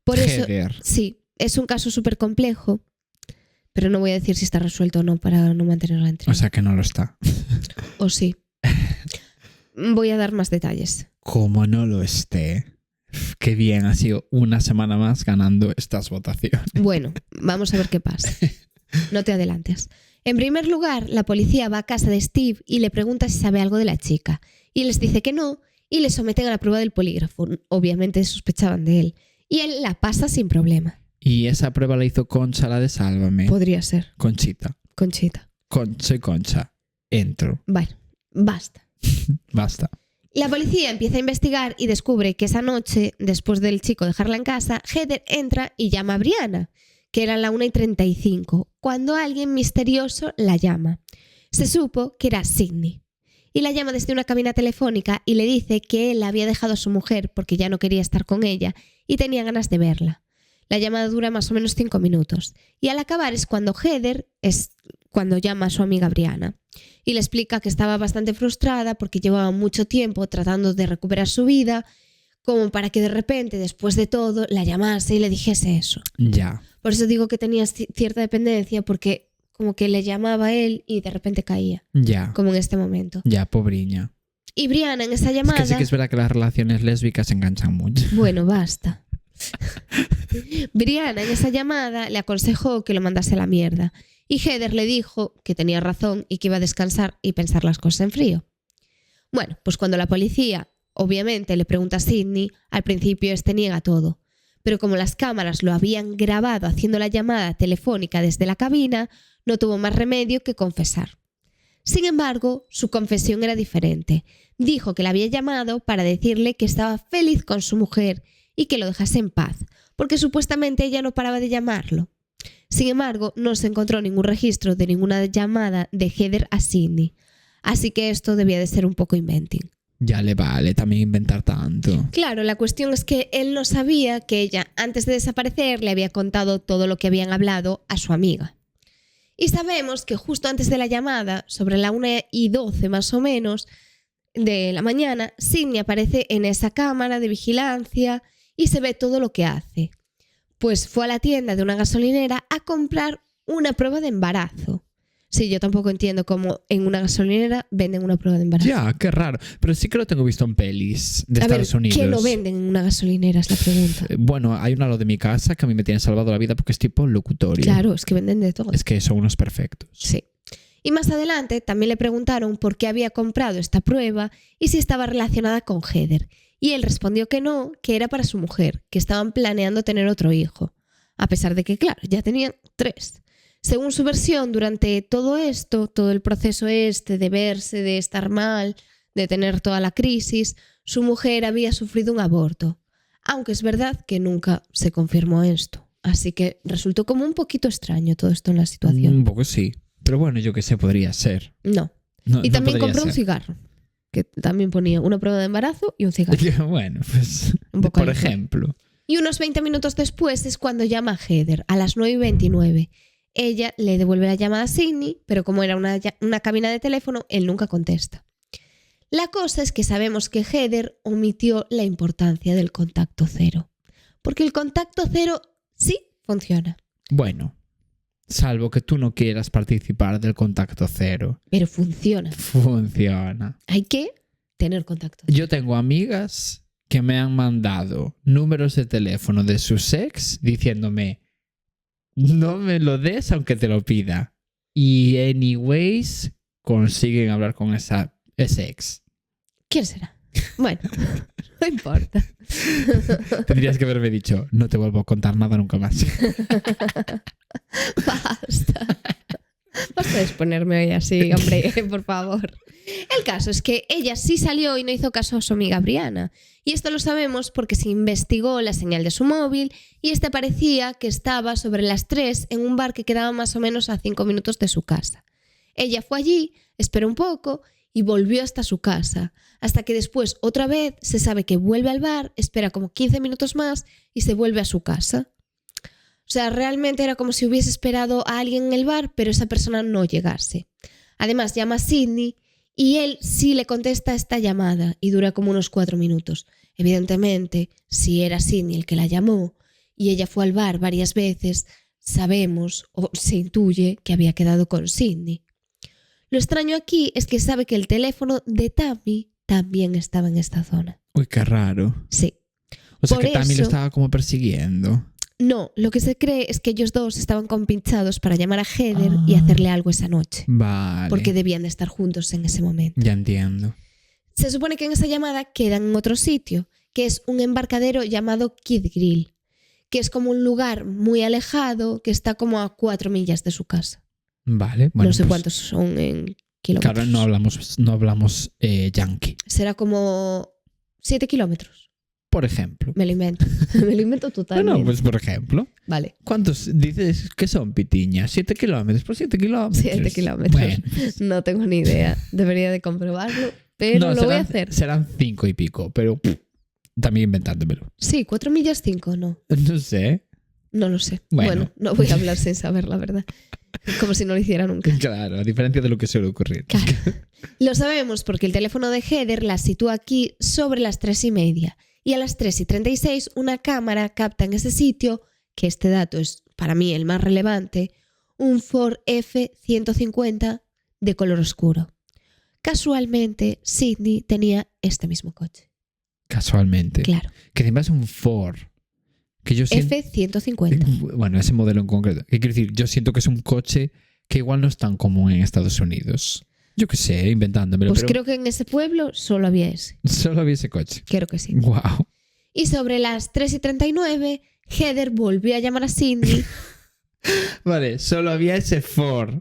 Por eso, Heather. sí, es un caso súper complejo, pero no voy a decir si está resuelto o no para no mantener la intriga. O sea que no lo está. O sí. Voy a dar más detalles. Como no lo esté. Qué bien, ha sido una semana más ganando estas votaciones. Bueno, vamos a ver qué pasa. No te adelantes. En primer lugar, la policía va a casa de Steve y le pregunta si sabe algo de la chica. Y les dice que no y le someten a la prueba del polígrafo. Obviamente sospechaban de él. Y él la pasa sin problema. Y esa prueba la hizo Concha, la de Sálvame. Podría ser. Conchita. Conchita. Soy Concha. Entro. Bueno, basta. Basta. La policía empieza a investigar y descubre que esa noche, después del chico dejarla en casa, Heather entra y llama a Brianna, que era la 1:35, cuando alguien misterioso la llama. Se supo que era Sidney. Y la llama desde una cabina telefónica y le dice que él había dejado a su mujer porque ya no quería estar con ella y tenía ganas de verla. La llamada dura más o menos 5 minutos. Y al acabar es cuando cuando llama a su amiga Brianna. Y le explica que estaba bastante frustrada porque llevaba mucho tiempo tratando de recuperar su vida, como para que de repente, después de todo, la llamase y le dijese eso. Ya. Por eso digo que tenía cierta dependencia, porque como que le llamaba a él y de repente caía, Ya. como en este momento. Ya, pobriña. Y Brianna en esa Es llamada... que sí que es verdad que las relaciones lésbicas enganchan mucho. Bueno, basta. Brianna en esa llamada le aconsejó que lo mandase a la mierda. Y Heather le dijo que tenía razón y que iba a descansar y pensar las cosas en frío. Bueno, pues cuando la policía, obviamente, le pregunta a Sidney, al principio este niega todo. Pero como las cámaras lo habían grabado haciendo la llamada telefónica desde la cabina, no tuvo más remedio que confesar. Sin embargo, su confesión era diferente. Dijo que la había llamado para decirle que estaba feliz con su mujer y que lo dejase en paz, porque supuestamente ella no paraba de llamarlo. Sin embargo, no se encontró ningún registro de ninguna llamada de Heather a Sidney, así que esto debía de ser un poco inventing. Ya le vale también inventar tanto. Claro, la cuestión es que él no sabía que ella, antes de desaparecer, le había contado todo lo que habían hablado a su amiga. Y sabemos que justo antes de la llamada, sobre la 1:12 más o menos de la mañana, Sidney aparece en esa cámara de vigilancia y se ve todo lo que hace. Pues fue a la tienda de una gasolinera a comprar una prueba de embarazo. Sí, yo tampoco entiendo cómo en una gasolinera venden una prueba de embarazo. Ya, qué raro. Pero sí que lo tengo visto en pelis de Estados Unidos. ¿Qué no venden en una gasolinera? Es la pregunta. Bueno, hay una al lado de mi casa que a mí me tiene salvado la vida porque es tipo locutorio. Claro, es que venden de todo. Es que son unos perfectos. Sí. Y más adelante también le preguntaron por qué había comprado esta prueba y si estaba relacionada con Heather. Y él respondió que no, que era para su mujer, que estaban planeando tener otro hijo. A pesar de que, claro, ya tenían 3. Según su versión, durante todo esto, todo el proceso de verse, de estar mal, de tener toda la crisis, su mujer había sufrido un aborto. Aunque es verdad que nunca se confirmó esto. Así que resultó como un poquito extraño todo esto en la situación. Un poco sí. Pero bueno, yo qué sé, podría ser. No. Y también compró un cigarro, que también ponía una prueba de embarazo y un cigarro. Bueno, pues Un poco por ahí. ejemplo. Y unos 20 minutos después es cuando llama a Heather, a las 9:29. Ella le devuelve la llamada a Sidney, pero como era una cabina de teléfono, él nunca contesta. La cosa es que sabemos que Heather omitió la importancia del contacto cero. Porque el contacto cero sí funciona. Bueno, salvo que tú no quieras participar del contacto cero. Pero funciona. Funciona. Hay que tener contacto cero. Yo tengo amigas que me han mandado números de teléfono de sus ex diciéndome, no me lo des aunque te lo pida. Y anyways, consiguen hablar con ese ex. ¿Quién será? Bueno, no importa. Tendrías que haberme dicho, no te vuelvo a contar nada nunca más. Basta. Basta de exponerme hoy así, hombre, por favor. El caso es que ella sí salió y no hizo caso a su amiga Brianna. Y esto lo sabemos porque se investigó la señal de su móvil y este parecía que estaba sobre las 3 en un bar que quedaba más o menos a 5 minutos de su casa. Ella fue allí, esperó un poco y volvió hasta su casa, hasta que después otra vez se sabe que vuelve al bar, espera como 15 minutos más y se vuelve a su casa. O sea, realmente era como si hubiese esperado a alguien en el bar, pero esa persona no llegase. Además, llama a Sidney y él sí le contesta esta llamada y dura como unos 4 minutos. Evidentemente, si era Sidney el que la llamó y ella fue al bar varias veces, sabemos o se intuye que había quedado con Sidney. Lo extraño aquí es que sabe que el teléfono de Tammy también estaba en esta zona. Uy, qué raro. Sí. O sea Por que Tammy lo eso- estaba como persiguiendo. No, lo que se cree es que ellos dos estaban compinchados para llamar a Heather y hacerle algo esa noche. Vale. Porque debían de estar juntos en ese momento. Ya entiendo. Se supone que en esa llamada quedan en otro sitio, que es un embarcadero llamado Kid Grill, que es como un lugar muy alejado que está como a 4 millas de su casa. Vale. Bueno, No sé pues, cuántos son en kilómetros. claro, no hablamos yankee. Será como 7 kilómetros. Por ejemplo. Me lo invento. Me lo invento totalmente. No, pues por ejemplo. Vale. ¿Cuántos dices que son, Pitiña? 7 kilómetros por 7 kilómetros. 7 kilómetros. Bueno, No tengo ni idea. Debería de comprobarlo, pero no, lo voy a hacer. Serán 5 y pico, pero también inventándomelo. Sí, 4 millas 5, no. No sé. No lo sé. Bueno. Bueno, no voy a hablar sin saber, la verdad. Como si no lo hiciera nunca. Claro, a diferencia de lo que suele ocurrir. Claro. Lo sabemos porque el teléfono de Heather la sitúa aquí sobre las 3:30 y a las 3:36 una cámara capta en ese sitio, que este dato es para mí el más relevante, un Ford F-150 de color oscuro. Casualmente, Sidney tenía este mismo coche. Casualmente. Claro. Que encima es un Ford. Que yo siento... F-150. Bueno, ese modelo en concreto. ¿Qué quiero decir? Yo siento que es un coche que igual no es tan común en Estados Unidos. Yo qué sé, inventándomelo. Pues pero creo que en ese pueblo solo había ese. solo había ese coche. Creo que sí. Wow. Y sobre las 3:39, Heather volvió a llamar a Sidney. Vale, solo había ese Ford.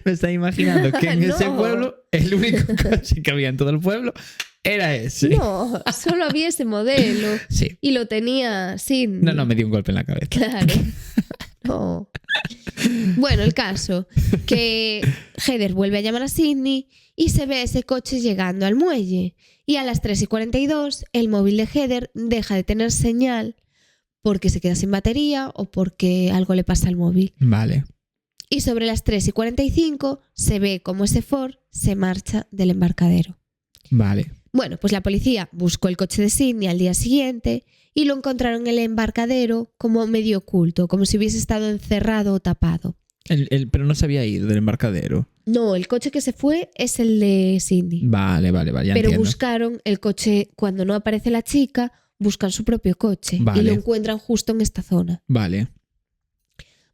Me está imaginando que en ese No. pueblo el único coche que había en todo el pueblo era ese. No, solo había ese modelo. Sí. Y lo tenía Sidney. No, me dio un golpe en la cabeza. Claro. No. Bueno, el caso, que Heather vuelve a llamar a Sidney y se ve ese coche llegando al muelle. Y a las 3:42 el móvil de Heather deja de tener señal porque se queda sin batería o porque algo le pasa al móvil. Vale. Y sobre las 3:45 se ve como ese Ford se marcha del embarcadero. Vale. Bueno, pues la policía buscó el coche de Sidney al día siguiente y lo encontraron en el embarcadero como medio oculto, como si hubiese estado encerrado o tapado. Pero no se había ido del embarcadero. No, el coche que se fue es el de Sidney. Vale, ya Pero entiendo. buscaron el coche, cuando no aparece la chica, buscan su propio coche y Vale. lo encuentran justo en esta zona. Vale.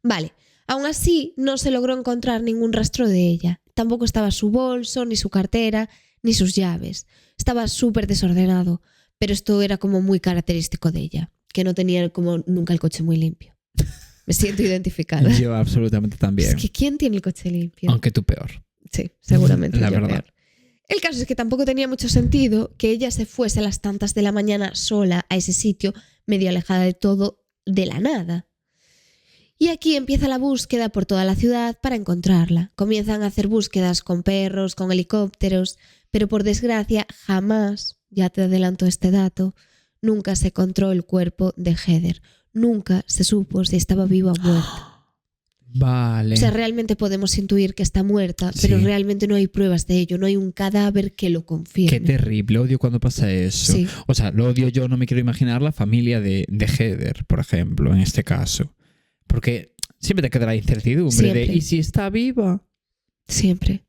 Vale, aún así no se logró encontrar ningún rastro de ella. Tampoco estaba su bolso, ni su cartera, ni sus llaves. Estaba súper desordenado, pero esto era como muy característico de ella, que no tenía como nunca el coche muy limpio. Me siento identificada. Yo absolutamente también. Es que ¿quién tiene el coche limpio? Aunque tú peor. Sí, seguramente. La yo verdad. peor. El caso es que tampoco tenía mucho sentido que ella se fuese a las tantas de la mañana sola a ese sitio, medio alejada de todo, de la nada. Y aquí empieza la búsqueda por toda la ciudad para encontrarla. Comienzan a hacer búsquedas con perros, con helicópteros, pero por desgracia jamás, ya te adelanto este dato, nunca se encontró el cuerpo de Heather. Nunca se supo si estaba viva o muerta. Vale. O sea, realmente podemos intuir que está muerta, pero Sí. realmente no hay pruebas de ello, no hay un cadáver que lo confirme. Qué terrible, odio cuando pasa eso. Sí. O sea, lo odio yo, no me quiero imaginar la familia de Heather, por ejemplo, en este caso. Porque siempre te queda la incertidumbre de Siempre. ¿y si está viva? Siempre.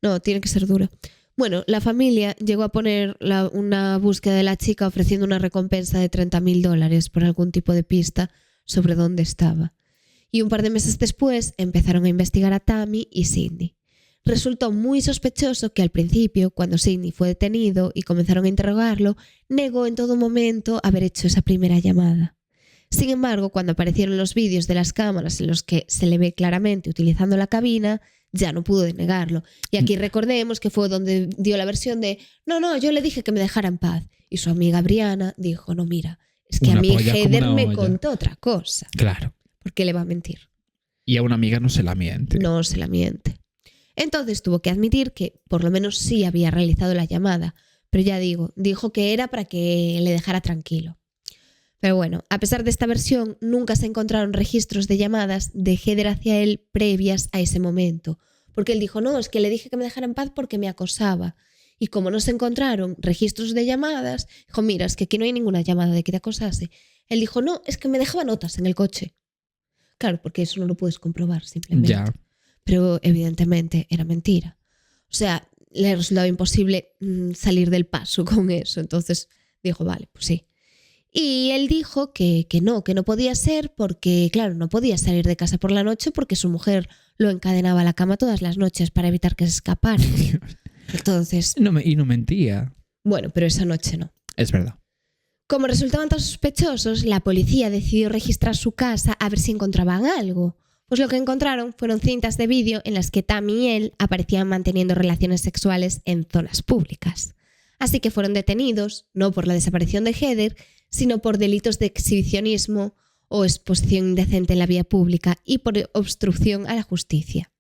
No, tiene que ser duro. Bueno, la familia llegó a poner una búsqueda de la chica ofreciendo una recompensa de $30,000 por algún tipo de pista sobre dónde estaba. Y un par de meses después empezaron a investigar a Tammy y Sidney. Resultó muy sospechoso que al principio, cuando Sidney fue detenido y comenzaron a interrogarlo, negó en todo momento haber hecho esa primera llamada. Sin embargo, cuando aparecieron los vídeos de las cámaras en los que se le ve claramente utilizando la cabina, ya no pudo denegarlo. Y aquí recordemos que fue donde dio la versión de no, yo le dije que me dejara en paz. Y su amiga Brianna dijo, no, mira, es que Una a mí polla como Heather una me olla. contó otra cosa. Claro. ¿Por qué le va a mentir? Y a una amiga no se la miente. No se la miente. Entonces tuvo que admitir que por lo menos sí había realizado la llamada, pero ya dijo que era para que le dejara tranquilo. Pero bueno, a pesar de esta versión, nunca se encontraron registros de llamadas de Heather hacia él previas a ese momento, porque él dijo, no, es que le dije que me dejara en paz porque me acosaba. Y como no se encontraron registros de llamadas, dijo, mira, es que aquí no hay ninguna llamada de que te acosase. Él dijo, no, es que me dejaba notas en el coche. Claro, porque eso no lo puedes comprobar simplemente. Ya. Pero evidentemente era mentira. O sea, le resultaba imposible salir del paso con eso. Entonces dijo, vale, pues sí. Y él dijo que no podía ser porque, claro, no podía salir de casa por la noche porque su mujer lo encadenaba a la cama todas las noches para evitar que se escapara. Entonces, Y no mentía. bueno, pero esa noche no. Es verdad. Como resultaban tan sospechosos, la policía decidió registrar su casa a ver si encontraban algo. Pues lo que encontraron fueron cintas de vídeo en las que Tammy y él aparecían manteniendo relaciones sexuales en zonas públicas. Así que fueron detenidos, no por la desaparición de Heather, sino por delitos de exhibicionismo o exposición indecente en la vía pública y por obstrucción a la justicia.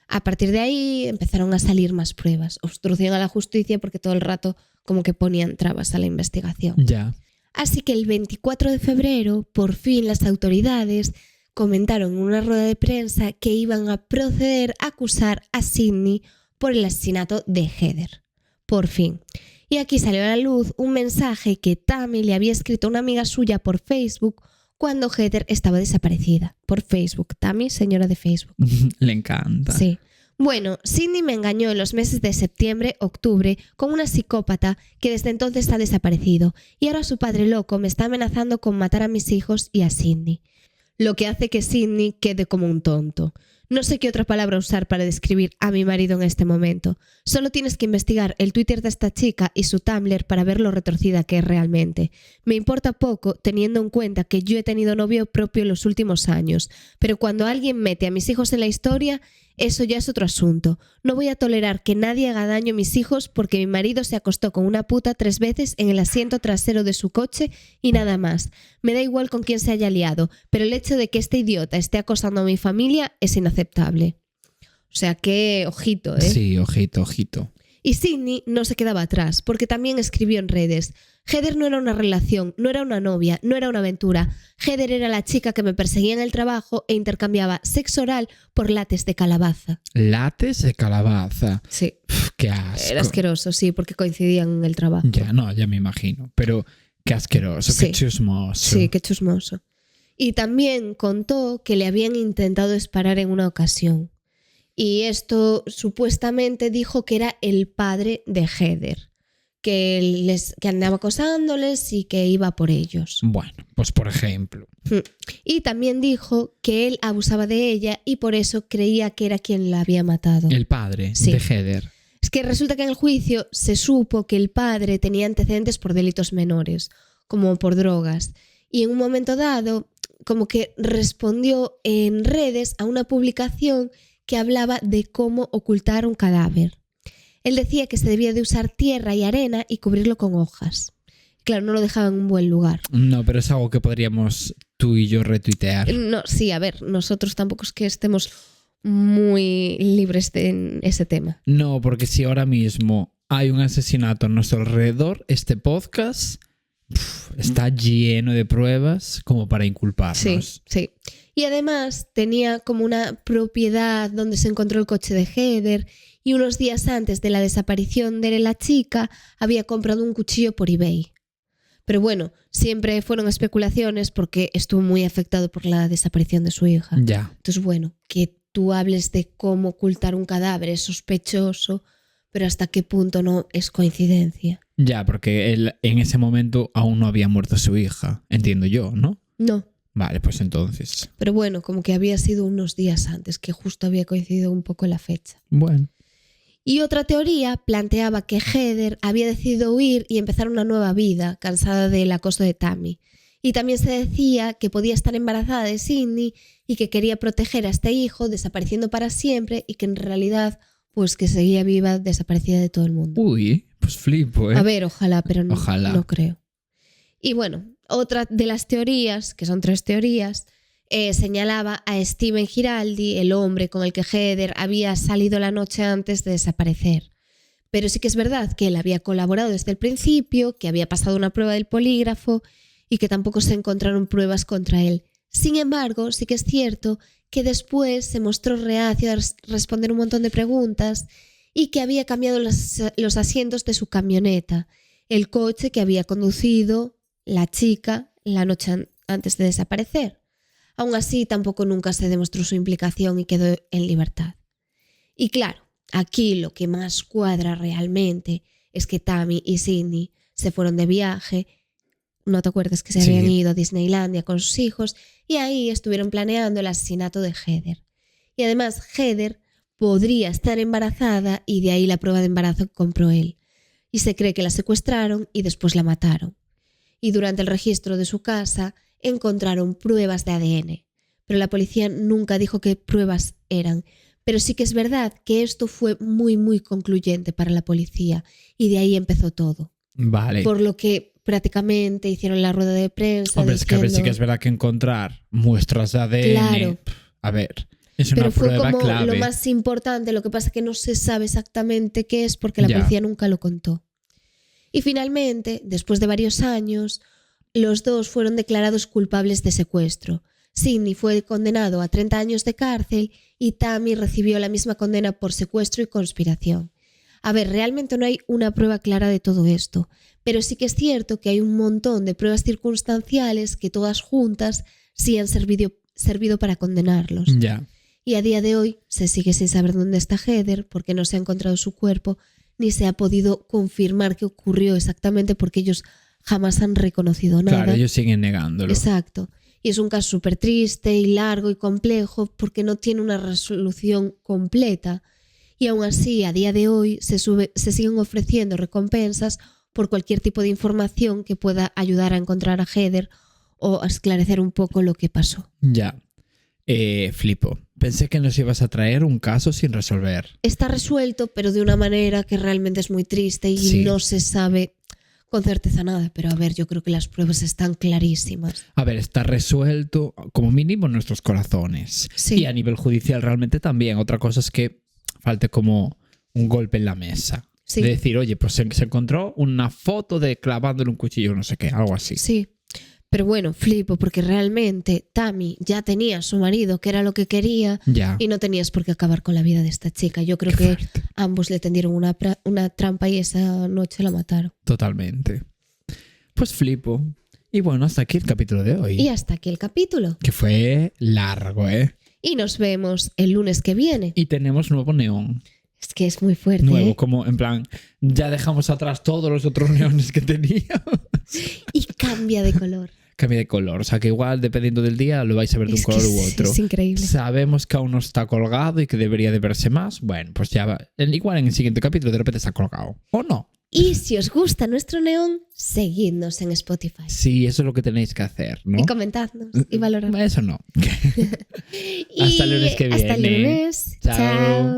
A partir de ahí empezaron a salir más pruebas. Obstrucción a la justicia porque todo el rato como que ponían trabas a la investigación. Ya. Así que el 24 de febrero, por fin las autoridades comentaron en una rueda de prensa que iban a proceder a acusar a Sidney por el asesinato de Heather. Por fin. Y aquí salió a la luz un mensaje que Tammy le había escrito a una amiga suya por Facebook cuando Heather estaba desaparecida. Por Facebook. Tammy, señora de Facebook. Le encanta. Sí. Bueno, Sidney me engañó en los meses de septiembre, octubre, con una psicópata que desde entonces ha desaparecido. Y ahora su padre loco me está amenazando con matar a mis hijos y a Sidney. Lo que hace que Sidney quede como un tonto. No sé qué otra palabra usar para describir a mi marido en este momento. Solo tienes que investigar el Twitter de esta chica y su Tumblr para ver lo retorcida que es realmente. Me importa poco teniendo en cuenta que yo he tenido novio propio en los últimos años, pero cuando alguien mete a mis hijos en la historia, eso ya es otro asunto. No voy a tolerar que nadie haga daño a mis hijos porque mi marido se acostó con una puta 3 veces en el asiento trasero de su coche y nada más. Me da igual con quién se haya liado, pero el hecho de que este idiota esté acosando a mi familia es inaceptable. O sea que, ojito, ¿eh? Sí, ojito, ojito. Y Sidney no se quedaba atrás, porque también escribió en redes. Heather no era una relación, no era una novia, no era una aventura. Heather era la chica que me perseguía en el trabajo e intercambiaba sexo oral por látex de calabaza. Látex de calabaza. Sí. Uf, qué asco. Era asqueroso, sí, porque coincidían en el trabajo. Ya, no, ya me imagino. Pero qué asqueroso, Sí. qué chusmoso. Sí, qué chusmoso. Y también contó que le habían intentado disparar en una ocasión. Y esto supuestamente dijo que era el padre de Heather, que andaba acosándoles y que iba por ellos. Bueno, pues por ejemplo. Y también dijo que él abusaba de ella y por eso creía que era quien la había matado. El padre Sí. de Heather. Es que resulta que en el juicio se supo que el padre tenía antecedentes por delitos menores, como por drogas. Y en un momento dado, como que respondió en redes a una publicación que hablaba de cómo ocultar un cadáver. Él decía que se debía de usar tierra y arena y cubrirlo con hojas. Claro, no lo dejaba en un buen lugar. No, pero es algo que podríamos tú y yo retuitear. No, sí, a ver, nosotros tampoco es que estemos muy libres en ese tema. No, porque si ahora mismo hay un asesinato a nuestro alrededor, este podcast está lleno de pruebas como para inculparnos. Sí. Y además tenía como una propiedad donde se encontró el coche de Heather y unos días antes de la desaparición de la chica había comprado un cuchillo por eBay. Pero bueno, siempre fueron especulaciones porque estuvo muy afectado por la desaparición de su hija. Ya. Entonces, bueno, que tú hables de cómo ocultar un cadáver es sospechoso, pero hasta qué punto no es coincidencia. Ya, porque él en ese momento aún no había muerto su hija, entiendo yo, ¿no? No. Vale, pues entonces. Pero bueno, como que había sido unos días antes, que justo había coincidido un poco la fecha. Bueno. Y otra teoría planteaba que Heather había decidido huir y empezar una nueva vida, cansada del acoso de Tammy. Y también se decía que podía estar embarazada de Sidney y que quería proteger a este hijo desapareciendo para siempre y que en realidad pues que seguía viva, desaparecida de todo el mundo. Uy, pues flipo, ¿eh? A ver, ojalá, pero no, Ojalá. no creo. Y bueno, otra de las teorías, que son 3 teorías, señalaba a Steven Giraldi, el hombre con el que Heather había salido la noche antes de desaparecer. Pero sí que es verdad que él había colaborado desde el principio, que había pasado una prueba del polígrafo y que tampoco se encontraron pruebas contra él. Sin embargo, sí que es cierto que después se mostró reacio a responder un montón de preguntas y que había cambiado los asientos de su camioneta, el coche que había conducido la chica la noche antes de desaparecer. Aún así, tampoco nunca se demostró su implicación y quedó en libertad. Y claro, aquí lo que más cuadra realmente es que Tammy y Sidney se fueron de viaje. ¿No te acuerdas que se habían ido a Disneylandia con sus hijos? Y ahí estuvieron planeando el asesinato de Heather. Y además, Heather podría estar embarazada y de ahí la prueba de embarazo que compró él. Y se cree que la secuestraron y después la mataron. Y durante el registro de su casa encontraron pruebas de ADN. Pero la policía nunca dijo qué pruebas eran. Pero sí que es verdad que esto fue muy, muy concluyente para la policía. Y de ahí empezó todo. Vale. Por lo que prácticamente hicieron la rueda de prensa. Hombre, diciendo... es que a ver, sí que es verdad que encontrar muestras de ADN... Claro. A ver, es una prueba Pero fue como clave. lo más importante, lo que pasa es que no se sabe exactamente qué es porque la policía nunca lo contó. Y finalmente, después de varios años, los dos fueron declarados culpables de secuestro. Sidney fue condenado a 30 años de cárcel y Tammy recibió la misma condena por secuestro y conspiración. A ver, realmente no hay una prueba clara de todo esto, pero sí que es cierto que hay un montón de pruebas circunstanciales que todas juntas sí han servido para condenarlos. Ya. Y a día de hoy se sigue sin saber dónde está Heather porque no se ha encontrado su cuerpo ni se ha podido confirmar qué ocurrió exactamente porque ellos jamás han reconocido nada. Claro, ellos siguen negándolo. Exacto. Y es un caso súper triste y largo y complejo porque no tiene una resolución completa. Y aún así, a día de hoy, se siguen ofreciendo recompensas por cualquier tipo de información que pueda ayudar a encontrar a Heather o a esclarecer un poco lo que pasó. Ya. Flipo. Pensé que nos ibas a traer un caso sin resolver. Está resuelto, pero de una manera que realmente es muy triste y no se sabe con certeza nada. Pero a ver, yo creo que las pruebas están clarísimas. A ver, está resuelto como mínimo en nuestros corazones. Sí. Y a nivel judicial realmente también. Otra cosa es que falte como un golpe en la mesa. Sí. De decir, oye, pues se encontró una foto de clavándole un cuchillo, no sé qué, algo así. Sí. Pero bueno, flipo porque realmente Tammy ya tenía a su marido, que era lo que quería, y no tenías por qué acabar con la vida de esta chica. Yo creo que ambos le tendieron una trampa y esa noche la mataron. Totalmente. Pues flipo. Y bueno, hasta aquí el capítulo de hoy. Y hasta aquí el capítulo. Que fue largo, ¿eh? Y nos vemos el lunes que viene. Y tenemos nuevo neón. Es que es muy fuerte. Nuevo, como en plan, ya dejamos atrás todos los otros neones que teníamos. Y cambia de color. Cambia de color, o sea que igual dependiendo del día lo vais a ver de un color u otro. Es increíble. Sabemos que aún no está colgado y que debería de verse más. Bueno, pues ya va. Igual en el siguiente capítulo de repente está colgado. ¿O no? Y si os gusta nuestro neón, seguidnos en Spotify. Sí, eso es lo que tenéis que hacer, ¿no? Y comentadnos y valorarnos. Eso no. Hasta el lunes que viene. Hasta el lunes. Chao. Chao.